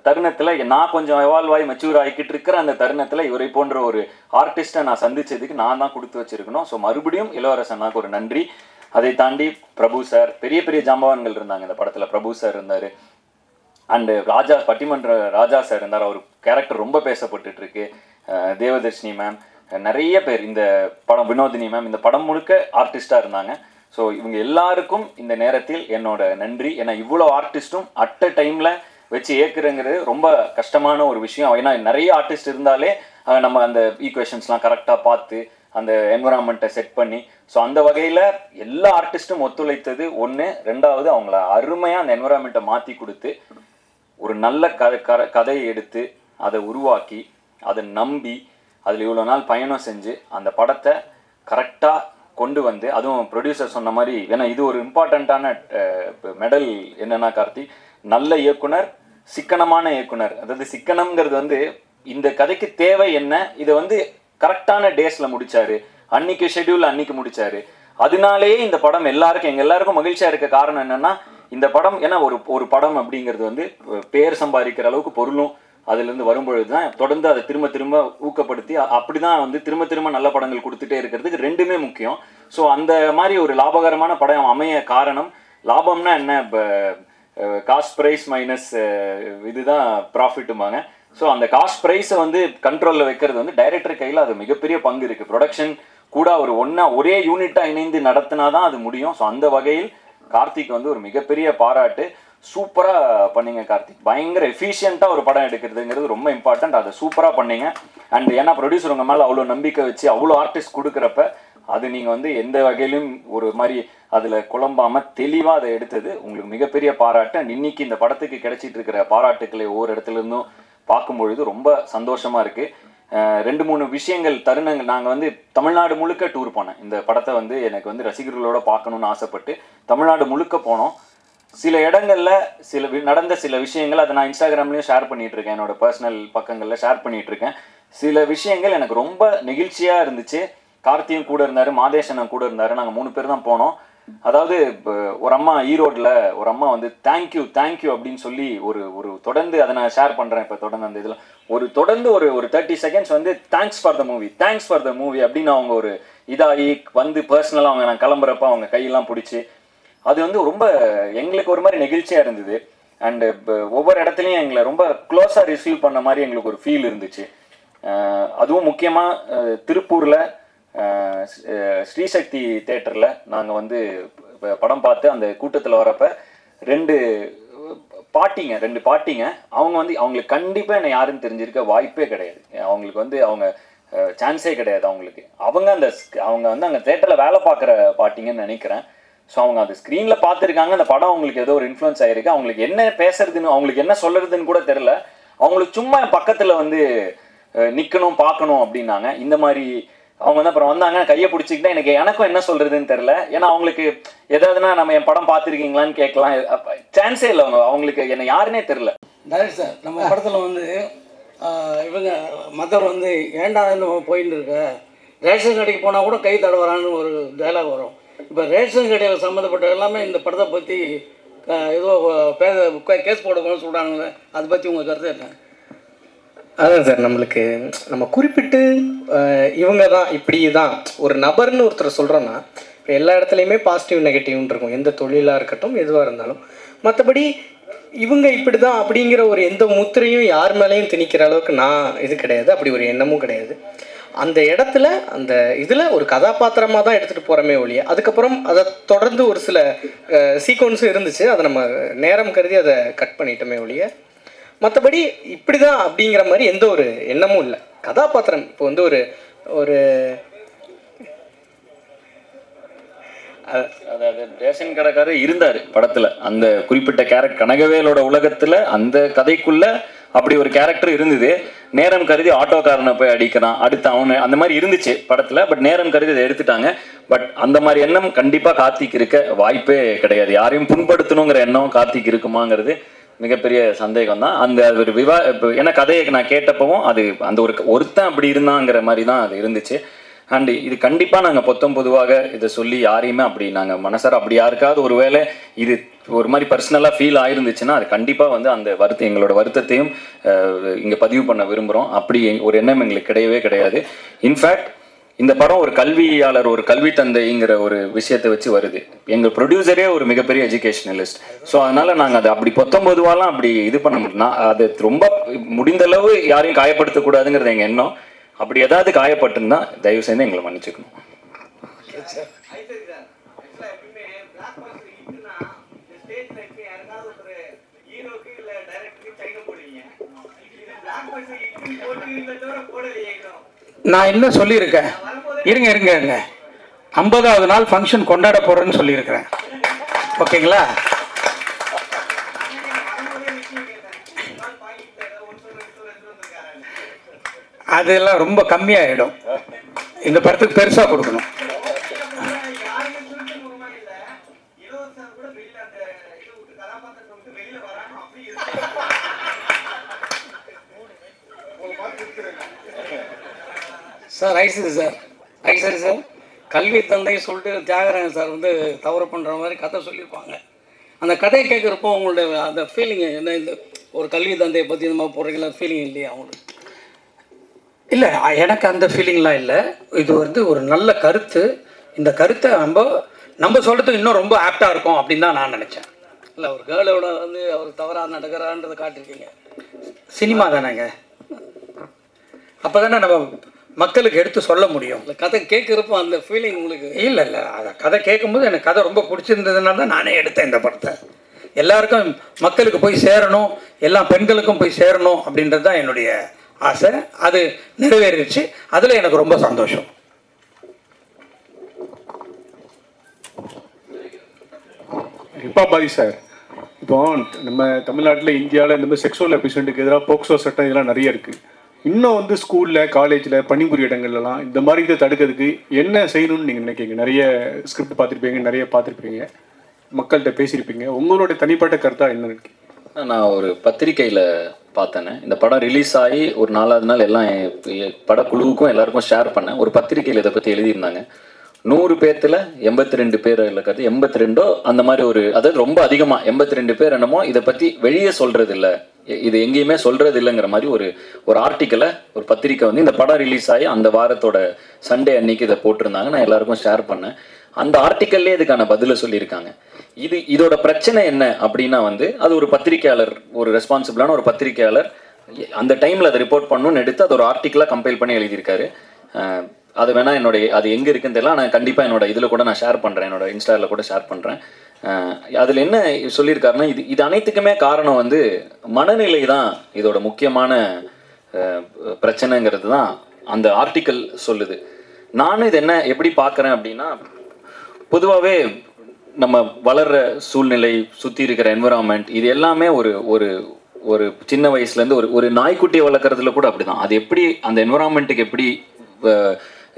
தருணத்தில் நான் கொஞ்சம் எவால்வ் ஆகி மெச்சூர் ஆகிக்கிட்டு இருக்கிற அந்த தருணத்தில் இவரை போன்ற ஒரு ஆர்டிஸ்ட்டை நான் சந்திச்சதுக்கு நான் தான் கொடுத்து வச்சிருக்கணும். ஸோ மறுபடியும் இளவரசனாக்கு ஒரு நன்றி. அதை தாண்டி பிரபு சார், பெரிய பெரிய ஜாம்பவான்கள் இருந்தாங்க இந்த படத்தில். பிரபு சார் இருந்தார், அண்டு ராஜா பட்டிமன்ற ராஜா சார் இருந்தார், அவர் கேரக்டர் ரொம்ப பேசப்பட்டுட்டு இருக்கு. தேவதர்ஷினி மேம், நிறைய பேர் இந்த படம், வினோதினி மேம், இந்த படம் முழுக்க ஆர்டிஸ்டாக இருந்தாங்க. ஸோ இவங்க எல்லாருக்கும் இந்த நேரத்தில் என்னோட நன்றி. ஏன்னா இவ்வளோ ஆர்டிஸ்ட்டும் அட் அ டைமில் வச்சு ஏற்குறங்கிறது ரொம்ப கஷ்டமான ஒரு விஷயம். ஏன்னா நிறைய ஆர்டிஸ்ட் இருந்தாலே நம்ம அந்த ஈக்குவேஷன்ஸ்லாம் கரெக்டாக பார்த்து அந்த என்விரான்மெண்ட்டை செட் பண்ணி, ஸோ அந்த வகையில் எல்லா ஆர்டிஸ்ட்டும் ஒத்துழைத்தது ஒன்று. ரெண்டாவது அவங்கள அருமையாக அந்த என்விரான்மெண்ட்டை மாற்றி கொடுத்து ஒரு நல்ல கதையை எடுத்து அதை உருவாக்கி அதை நம்பி அதில் இவ்வளோ நாள் பயணம் செஞ்சு அந்த படத்தை கரெக்டாக கொண்டு வந்து, அதுவும் ப்ரொடியூசர் சொன்ன மாதிரி, ஏன்னா இது ஒரு இம்பார்ட்டண்ட்டான மெடல் என்னன்னா கார்த்தி, நல்ல இயக்குனர், சிக்கனமான இயக்குனர். அதாவது சிக்கனம்ங்கிறது வந்து இந்த கதைக்கு தேவை என்ன, இதை வந்து கரெக்டான டேஸில் முடித்தார், அன்னைக்கு ஷெட்யூல் அன்னைக்கு முடித்தார். அதனாலேயே இந்த படம் எங்கள் எல்லாருக்கும் மகிழ்ச்சியாக இருக்க காரணம் என்னென்னா இந்த படம், ஏன்னா ஒரு படம் அப்படிங்கிறது வந்து பேர் சம்பாதிக்கிற அளவுக்கு பொருளும் அதுலேருந்து வரும்பொழுது தான் தொடர்ந்து அதை திரும்ப ஊக்கப்படுத்தி அப்படி தான் வந்து திரும்ப நல்ல படங்கள் கொடுத்துட்டே இருக்கிறதுக்கு ரெண்டுமே முக்கியம். ஸோ அந்த மாதிரி ஒரு லாபகரமான படம் அமைய காரணம், லாபம்னா என்ன, காஸ்ட் ப்ரைஸ் மைனஸ் இதுதான் ப்ராஃபிட்டுமாங்க. ஸோ அந்த காஸ்ட் ப்ரைஸை வந்து கண்ட்ரோலில் வைக்கிறது வந்து டைரக்டர் கையில் அது மிகப்பெரிய பங்கு இருக்குது. ப்ரொடக்ஷன் கூட ஒரு ஒரே யூனிட்டாக இணைந்து நடத்தினா தான் அது முடியும். ஸோ அந்த வகையில் கார்த்திக் வந்து ஒரு மிகப்பெரிய பாராட்டு. சூப்பராக பண்ணீங்க கார்த்திக், பயங்கர எஃபிஷியண்ட்டாக ஒரு படம் எடுக்கிறதுங்கிறது ரொம்ப இம்பார்ட்டன்ட். அதை சூப்பராக பண்ணீங்க. அண்ட் ஏன்னா ப்ரொடியூசர் உங்கள் மேலே அவ்வளோ நம்பிக்கை வச்சு அவ்வளோ ஆர்டிஸ்ட் கொடுக்குறப்ப அது நீங்கள் வந்து எந்த வகையிலும் ஒரு மாதிரி அதில் குழம்பாமல் தெளிவாக அதை எடுத்தது உங்களுக்கு மிகப்பெரிய பாராட்டு. அண்ட் இன்னைக்கு இந்த படத்துக்கு கிடைச்சிட்டு இருக்கிற பாராட்டுக்களை ஒவ்வொரு இடத்துலேருந்தும் பார்க்கும்பொழுது ரொம்ப சந்தோஷமாக இருக்குது. 2-3 விஷயங்கள் தருணங்கள், நாங்கள் வந்து தமிழ்நாடு முழுக்க டூர் போனேன். இந்த படத்தை வந்து எனக்கு வந்து ரசிகர்களோட பார்க்கணுன்னு ஆசைப்பட்டு தமிழ்நாடு முழுக்க போனோம். சில இடங்களில் நடந்த சில விஷயங்கள் அதை நான் இன்ஸ்டாகிராம்லேயும் ஷேர் பண்ணிகிட்ருக்கேன், என்னோட பர்சனல் பக்கங்களில் ஷேர் பண்ணிகிட்ருக்கேன். சில விஷயங்கள் எனக்கு ரொம்ப நெகிழ்ச்சியாக இருந்துச்சு. கார்த்தியும் கூட இருந்தார், மாதேஷனும் கூட இருந்தார், நாங்கள் 3 பேர் தான் போனோம். அதாவது ஒரு அம்மா ஈரோட்டில் ஒரு அம்மா வந்து தேங்க்யூ அப்படின்னு சொல்லி ஒரு தொடர்ந்து அதை நான் ஷேர் பண்ணுறேன். இப்போ தொடர்ந்து அந்த இதில் தொடர்ந்து ஒரு 30 செகண்ட்ஸ் வந்து தேங்க்ஸ் ஃபார் த மூவி அப்படின்னு அவங்க ஒரு இதாகி வந்து பர்சனலாக அவங்க நான் கிளம்புறப்ப அவங்க கையெல்லாம் பிடிச்சி அது வந்து ரொம்ப எங்களுக்கு ஒரு மாதிரி நெகிழ்ச்சியாக இருந்தது. அண்டு ஒவ்வொரு இடத்துலையும் எங்களை ரொம்ப க்ளோஸாக ரிசீவ் பண்ண மாதிரி எங்களுக்கு ஒரு ஃபீல் இருந்துச்சு. அதுவும் முக்கியமாக திருப்பூரில் ஸ்ரீசக்தி தேட்டரில் நாங்கள் வந்து படம் பார்த்து அந்த கூட்டத்தில் வரப்போ 2 பாட்டிங்க, 2 பாட்டிங்க. அவங்க வந்து அவங்களுக்கு கண்டிப்பாக என்னை யாருன்னு தெரிஞ்சிருக்க வாய்ப்பே கிடையாது. அவங்களுக்கு வந்து அவங்க சான்ஸே கிடையாது அவங்களுக்கு. அவங்க வந்து அங்கே தேட்டரில் வேலை பார்க்குற பாட்டிங்கன்னு நினைக்கிறேன். ஸோ அவங்க அந்த ஸ்க்ரீனில் பார்த்துருக்காங்க, அந்த படம் அவங்களுக்கு ஏதோ ஒரு இன்ஃப்ளூயன்ஸ் ஆகிருக்கு. அவங்களுக்கு என்ன பேசுறதுன்னு, அவங்களுக்கு என்ன சொல்கிறதுன்னு கூட தெரில. அவங்களுக்கு சும்மா என் பக்கத்தில் வந்து நிற்கணும், பார்க்கணும் அப்படின்னாங்க. இந்த மாதிரி அவங்க வந்து அப்புறம் வந்தாங்க, கையை பிடிச்சிக்கிட்டா எனக்கும் என்ன சொல்கிறதுன்னு தெரில. ஏன்னா அவங்களுக்கு எதாவதுனா நம்ம என் படம் பார்த்துருக்கீங்களான்னு கேட்கலாம், சான்ஸே இல்லை. அவங்களுக்கு என்னை யாருன்னே தெரில. டைரக்டர் சார், நம்ம படத்தில் வந்து இவங்க மதர் வந்து ஏண்டா போயின்னு இருக்க, ரேஷன் கடைக்கு போனால் கூட கை தடவரான்னு ஒரு டைலாக் வரும். இப்போ ரேஷன் கடையில் சம்மந்தப்பட்ட எல்லாமே இந்த படத்தை பற்றி ஏதோ கேஸ் போடணும்னு சொல்கிறாங்க. அதை பற்றி உங்கள் கருத்து என்ன? அதான் சார், நம்ம குறிப்பிட்டு இவங்க தான் இப்படி தான் ஒரு நபர்னு ஒருத்தர் சொல்கிறோன்னா இப்போ எல்லா இடத்துலையுமே பாசிட்டிவ் நெகட்டிவ்னு இருக்கும், எந்த தொழிலாக இருக்கட்டும் எதுவாக இருந்தாலும். மற்றபடி இவங்க இப்படி தான் அப்படிங்கிற ஒரு எந்த முத்திரையும் யார் மேலேயும் திணிக்கிற அளவுக்கு நான் இது கிடையாது, அப்படி ஒரு எண்ணமும் கிடையாது. அந்த இடத்துல அந்த இதில் ஒரு கதாபாத்திரமாக தான் எடுத்துகிட்டு போகிறோமே ஒழிய, அதுக்கப்புறம் அதை தொடர்ந்து ஒரு சில சீக்வன்ஸும் இருந்துச்சு, அதை நம்ம நேரம் கருதி அதை கட் பண்ணிட்டோமே ஒழிய, மற்றபடி இப்படி தான் அப்படிங்கிற மாதிரி எந்த ஒரு எண்ணமும் இல்லை. கதாபாத்திரம் இப்போ வந்து ஒரு அதாவது ரேஷன் கடைக்காரர் இருந்தார் படத்தில், அந்த குறிப்பிட்ட கேரக்டர் கனகவேலோட உலகத்தில் அந்த கதைக்குள்ள அப்படி ஒரு கேரக்டர் இருந்தது. நேரம் கருதி ஆட்டோக்காரனை போய் அடிக்கிறான், அடுத்து அவனு, அந்த மாதிரி இருந்துச்சு படத்தில். பட் நேரம் கருதி அதை எடுத்துட்டாங்க. பட் அந்த மாதிரி எண்ணம் கண்டிப்பாக கார்த்திக் இருக்க வாய்ப்பே கிடையாது. யாரையும் புண்படுத்தணுங்கிற எண்ணம் கார்த்திக் இருக்குமாங்கிறது மிகப்பெரிய சந்தேகம் தான். அந்த ஒரு ஏன்னா கதையை நான் கேட்டப்பவும் அது அந்த ஒருத்தன் அப்படி இருந்தாங்கிற மாதிரி தான் அது இருந்துச்சு. அண்ட் இது கண்டிப்பாக நாங்கள் பொதுவாக இதை சொல்லி யாரையுமே அப்படி நாங்கள் மனசார அப்படி யாருக்காவது ஒரு வேளை இது ஒரு மாதிரி பர்சனலாக ஃபீல் ஆயிருந்துச்சுன்னா அது கண்டிப்பாக வந்து அந்த எங்களோட வருத்தத்தையும் இங்கே பதிவு பண்ண விரும்புகிறோம். அப்படி ஒரு எண்ணம் எங்களுக்கு கிடையவே கிடையாது. இன்ஃபேக்ட் இந்த படம் ஒரு கல்வியாளர், ஒரு கல்வி தந்தைங்கிற ஒரு விஷயத்தை வச்சு வருது. எங்கள் ப்ரொடியூசரே ஒரு மிகப்பெரிய எஜுகேஷனலிஸ்ட். ஸோ அதனால் நாங்கள் அதை அப்படி பொதுவாலாம் அப்படி இது பண்ண முடியும். அது ரொம்ப முடிந்தளவு யாரையும் காயப்படுத்தக்கூடாதுங்கிறது எங்கள் எண்ணம். அப்படி ஏதாவது காயப்பட்டிருந்தா தயவு செய்து எங்களை மன்னிச்சுக்கணும். நான் என்ன சொல்லியிருக்கேன், இருங்க 50வது நாள் ஃபங்க்ஷன் கொண்டாட போகிறேன்னு சொல்லியிருக்கிறேன். ஓகேங்களா? அதெல்லாம் ரொம்ப கம்மியாகிடும். இந்த படத்துக்கு பெருசாக கொடுக்கணும். சார் ஐசரி சார் கல்வி தந்தை சொல்லிட்டு தியாகராஜன் சார் வந்து தவறு பண்ணுற மாதிரி கதை சொல்லியிருப்பாங்க. அந்த கதையை கேட்குறப்போ உங்களுடைய அந்த ஃபீலிங் என்ன? இந்த ஒரு கல்வி தந்தையை பற்றி இந்த மாதிரி போடுறீங்களா, ஃபீலிங் இல்லையா அவங்களுக்கு? இல்லை, எனக்கு அந்த ஃபீலிங்லாம் இல்லை. இது வந்து ஒரு நல்ல கருத்து. இந்த கருத்தை நம்ம சொல்கிறதுக்கு இன்னும் ரொம்ப ஆப்டாக இருக்கும் அப்படின்னு தான் நான் நினச்சேன். இல்லை, ஒரு கேர்ளோட வந்து அவர் தவறாக நடக்கிறான்றதை காட்டியிருக்கீங்க. சினிமா தானேங்க, அப்போ தானே நம்ம மக்களுக்கு எடுத்து சொல்ல முடியும். இல்லை, கதை கேட்குறப்போ அந்த ஃபீலிங் உங்களுக்கு? இல்லை அதை கதை கேட்கும்போது எனக்கு கதை ரொம்ப பிடிச்சிருந்ததுனால தான் நானே எடுத்தேன் இந்த படத்தை. எல்லாருக்கும் மக்களுக்கு போய் சேரணும், எல்லா பெண்களுக்கும் போய் சேரணும் அப்படின்றது தான் என்னுடைய ஆசை. அது நிறைவேறிடுச்சு. அதில் எனக்கு ரொம்ப சந்தோஷம். ரிப்பாபாதி சார், இப்போ நம்ம தமிழ்நாட்டில் இந்தியாவில் இந்த மாதிரி செக்ஷுவல் அபியூஸ்மெண்ட்டுக்கு எதிராக போக்சோ சட்டம் இதெல்லாம் நிறைய இருக்குது. இன்னும் வந்து ஸ்கூலில், காலேஜில், பணிபுரிய இடங்கள்லாம் இந்த மாதிரி இதை தடுக்கிறதுக்கு என்ன செய்யணும்னு நீங்கள் நினைக்கிறீங்க? நிறைய ஸ்கிரிப்ட் பார்த்துருப்பீங்க, நிறைய பார்த்துருப்பீங்க, மக்கள்கிட்ட பேசியிருப்பீங்க. உங்களோட தனிப்பட்ட கருத்தாக என்ன இருக்கு? நான் ஒரு பத்திரிக்கையில் பார்த்தேனே, இந்த படம் ரிலீஸ் ஆகி ஒரு 4வது நாள் எல்லாம் படக்குழுவுக்கும் எல்லாருக்கும் ஷேர் பண்ணேன். ஒரு பத்திரிக்கையில் இதை பற்றி எழுதியிருந்தாங்க. 100 பேர்த்தில் 82 பேர் இருக்கிறது, 82 அந்த மாதிரி ஒரு, அதாவது ரொம்ப அதிகமாக 82 பேர் என்னமோ இதை பற்றி வெளியே சொல்கிறது இல்லை, இது எங்கேயுமே சொல்கிறது இல்லைங்கிற மாதிரி ஒரு ஆர்டிக்கலை ஒரு பத்திரிக்கை வந்து இந்த படம் ரிலீஸ் ஆகி அந்த வாரத்தோட சண்டே அன்னைக்கு இதை போட்டிருந்தாங்க. நான் எல்லாருக்கும் ஷேர் பண்ணேன். அந்த ஆர்டிக்கல்லே இதுக்கான பதிலை சொல்லியிருக்காங்க. இதோட பிரச்சனை என்ன அப்படின்னா வந்து அது ஒரு பத்திரிக்கையாளர், ஒரு ரெஸ்பான்சிபிளான ஒரு பத்திரிக்கையாளர் அந்த டைமில் அதை ரிப்போர்ட் பண்ணணும்னு எடுத்து அது ஒரு ஆர்டிக்கலாக கம்பைல் பண்ணி எழுதியிருக்காரு. அது வேணால் அது எங்கே இருக்குன்னு தெரியல, நான் கண்டிப்பாக என்னோட இதில் கூட நான் ஷேர் பண்ணுறேன், என்னோட இன்ஸ்டாவில் கூட ஷேர் பண்ணுறேன். அதில் என்ன சொல்லியிருக்காருன்னா, இது அனைத்துக்குமே காரணம் வந்து மனநிலை தான் இதோட முக்கியமான பிரச்சனைங்கிறது தான் அந்த ஆர்டிக்கல் சொல்லுது. நானும் இது என்ன எப்படி பார்க்குறேன் அப்படின்னா, பொதுவாகவே நம்ம வளர்கிற சூழ்நிலை, சுற்றி இருக்கிற என்விரான்மெண்ட், இது எல்லாமே ஒரு ஒரு ஒரு சின்ன வயசுலேருந்து ஒரு நாய்க்குட்டியை வளர்க்குறதுல கூட அப்படி தான். அது எப்படி அந்த என்விரான்மெண்ட்டுக்கு எப்படி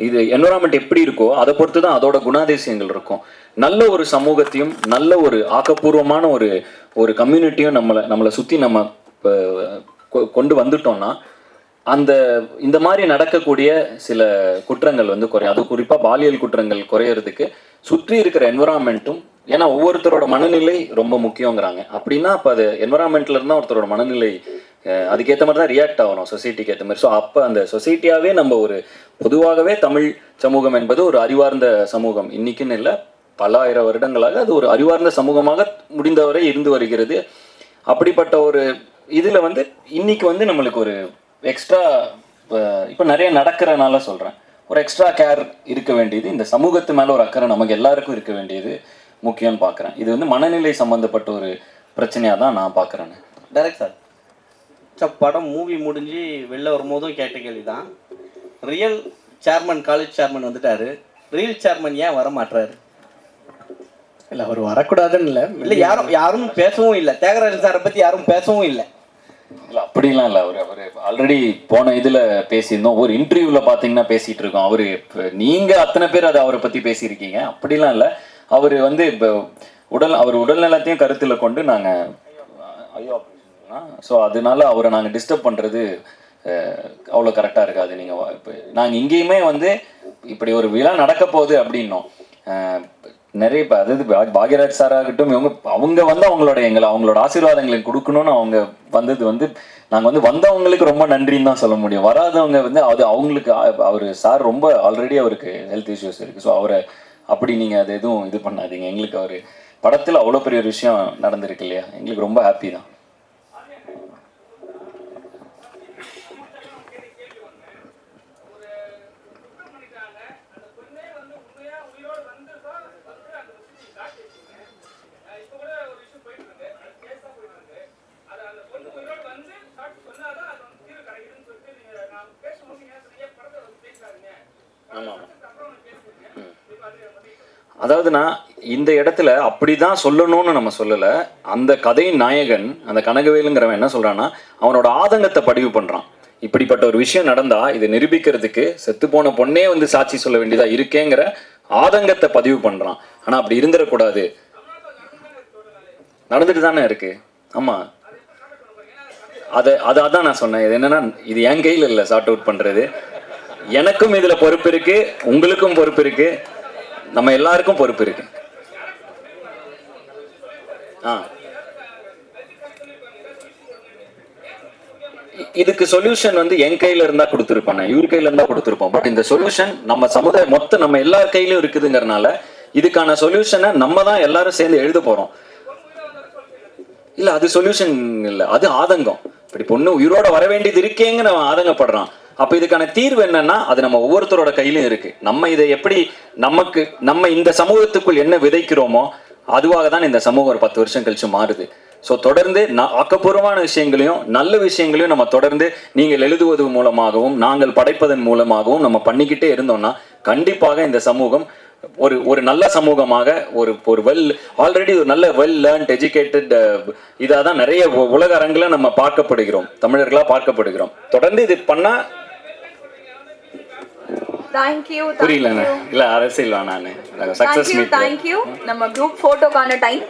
இது என்விரான்மெண்ட் எப்படி இருக்கோ அதை பொறுத்து தான் அதோட குணாதிசயங்கள் இருக்கும். நல்ல ஒரு சமூகத்தையும் நல்ல ஒரு ஆக்கப்பூர்வமான ஒரு கம்யூனிட்டியும் நம்மளை சுற்றி நம்ம கொண்டு வந்துட்டோம்னா இந்த மாதிரி நடக்கக்கூடிய சில குற்றங்கள் வந்து குறையும். அது குறிப்பாக பாலியல் குற்றங்கள் குறையிறதுக்கு சுற்றி இருக்கிற என்விரான்மெண்ட்டும், ஏன்னா ஒவ்வொருத்தரோட மனநிலை ரொம்ப முக்கியங்கிறாங்க. அப்படின்னா அப்போ அது என்விரான்மெண்ட்ல இருந்தால் ஒருத்தரோட மனநிலை அதுக்கேற்ற மாதிரி தான் ரியாக்ட் ஆகணும், சொசைட்டிக்கு ஏற்ற மாதிரி. ஸோ அப்போ அந்த சொசைட்டியாகவே நம்ம பொதுவாகவே தமிழ் சமூகம் என்பது ஒரு அறிவார்ந்த சமூகம். இன்னைக்குன்னு இல்லை, பல ஆயிரம் வருடங்களாக அது ஒரு அறிவார்ந்த சமூகமாக முடிந்தவரை இருந்து வருகிறது. அப்படிப்பட்ட ஒரு இதில் வந்து இன்னைக்கு வந்து நம்மளுக்கு ஒரு எக்ஸ்ட்ரா இப்போ நிறைய நடக்கிறனால சொல்கிறேன், ஒரு எக்ஸ்ட்ரா கேர் இருக்க வேண்டியது, இந்த சமூகத்து மேலே ஒரு அக்கறை நமக்கு எல்லாருக்கும் இருக்க வேண்டியது முக்கியம்னு பார்க்குறேன். இது வந்து மனநிலை சம்மந்தப்பட்ட ஒரு பிரச்சனையாக தான் நான் பார்க்குறேன். டைரக்ட் சார், படம் மூவி முடிஞ்சு வெளில வரும்போதும் கேட்ட கேள்வி தான், ரியல் சேர்மன் காலேஜ் சேர்மன் வந்துட்டாரு, ரியல் சேர்மன் ஏன் வர மாட்டுறாரு? இல்லை, அவர் வரக்கூடாதுன்னு இல்லை, யாரும் பேசவும் இல்லை, தியாகராஜன் சாரை பற்றி யாரும் பேசவும் இல்லை. இல்லை அப்படிலாம் இல்லை, அவர் ஆல்ரெடி போன இதில் பேசியிருந்தோம், ஒரு இன்டர்வியூவில் பார்த்தீங்கன்னா பேசிகிட்டு இருக்கோம். நீங்கள் அத்தனை பேர் அதை அவரை பற்றி பேசியிருக்கீங்க. அப்படிலாம் இல்லை, அவர் வந்து இப்போ அவர் உடல்நலத்தையும் கருத்தில் கொண்டு நாங்கள் ஐயோ ஸோ அதனால அவரை நாங்கள் டிஸ்டர்ப் பண்ணுறது அவ்வளோ கரெக்டாக இருக்காது. நீங்கள் இப்போ நாங்கள் இங்கேயுமே வந்து இப்படி ஒரு விழா நடக்க போகுது அப்படின்னோம், நிறைய இப்போ அதாவது பாக்யராஜ் சாராகட்டும், அவங்க வந்து அவங்களோட ஆசீர்வாதங்களை கொடுக்கணும்னு அவங்க வந்தது வந்து நாங்கள் வந்து வந்தவங்களுக்கு ரொம்ப நன்றின்னு தான் சொல்ல முடியும். வராதவங்க வந்து அது அவங்களுக்கு அவர் சார் ரொம்ப ஆல்ரெடி அவருக்கு ஹெல்த் இஷ்யூஸ் இருக்குது. ஸோ அவரை அப்படி நீங்கள் அது எதுவும் இது பண்ணாதீங்க. எங்களுக்கு அவர் படத்தில் அவ்வளோ பெரிய ஒரு விஷயம் நடந்திருக்கு இல்லையா, எங்களுக்கு ரொம்ப ஹாப்பி தான். அதாவதுனா இந்த இடத்துல அப்படிதான் சொல்லணும்னு நம்ம சொல்லலை. அந்த கதையின் நாயகன் அந்த கனகவேலுங்கிறவன் என்ன சொல்றான்னா, அவனோட ஆதங்கத்தை பதிவு பண்றான். இப்படிப்பட்ட ஒரு விஷயம் நடந்தா இதை நிரூபிக்கிறதுக்கு செத்து போன பொண்ணே வந்து சாட்சி சொல்ல வேண்டியதா இருக்கேங்கிற ஆதங்கத்தை பதிவு பண்றான். ஆனா அப்படி இருந்துடக்கூடாது, நடந்துட்டு தானே இருக்கு. ஆமா, அதான் நான் சொன்னேன். இது என்னன்னா, இது என் கையில் இல்லை சார்ட் அவுட் பண்றது. எனக்கும் இதுல பொறுப்பு இருக்கு, உங்களுக்கும் பொறுப்பு இருக்கு, நம்ம எல்லாருக்கும் பொறுப்பு இருக்கு. இதுக்கு சொல்யூஷன் வந்து என் கையில இருந்தா கொடுத்துருப்பேன், இவர் கையில இருந்தா கொடுத்துருப்போம். பட் இந்த சொல்யூஷன் நம்ம சமுதாயம் மொத்தம் நம்ம எல்லார் கையிலும் இருக்குதுங்கிறனால இதுக்கான சொல்யூஷனை நம்ம தான் எல்லாரும் சேர்ந்து எழுத போறோம். இல்ல, அது சொல்யூஷன் இல்லை, அது ஆதங்கம். இப்படி பொண்ணு உயிரோட வர வேண்டியது இருக்கேங்க நம்ம ஆதங்கப்படுறான். அப்ப இதுக்கான தீர்வு என்னன்னா, அது நம்ம ஒவ்வொருத்தரோட கையிலும் இருக்கு. நம்ம இதை எப்படி நம்ம இந்த சமூகத்துக்குள் என்ன விதைக்கிறோமோ அதுவாக தான் இந்த சமூகம் ஒரு 10 வருஷம் கழிச்சு மாறுது. ஸோ தொடர்ந்து ஆக்கப்பூர்வமான விஷயங்களையும் நல்ல விஷயங்களையும் நம்ம தொடர்ந்து நீங்கள் எழுதுவது மூலமாகவும் நாங்கள் படைப்பதன் மூலமாகவும் நம்ம பண்ணிக்கிட்டே இருந்தோம்னா கண்டிப்பாக இந்த சமூகம் ஒரு நல்ல சமூகமாக ஒரு ஆல்ரெடி ஒரு நல்ல லேர்ன்ட் எஜுகேட்டட் இதாக தான் நிறைய உலக அரங்கில் நம்ம பார்க்கப்படுகிறோம், தமிழர்களாக பார்க்கப்படுகிறோம். தொடர்ந்து இது பண்ணா புரியல, இல்ல அரசியல் நான் சக்சஸ் மீட். தேங்க்யூ. நம்ம குரூப் போட்டோக்கான டைம்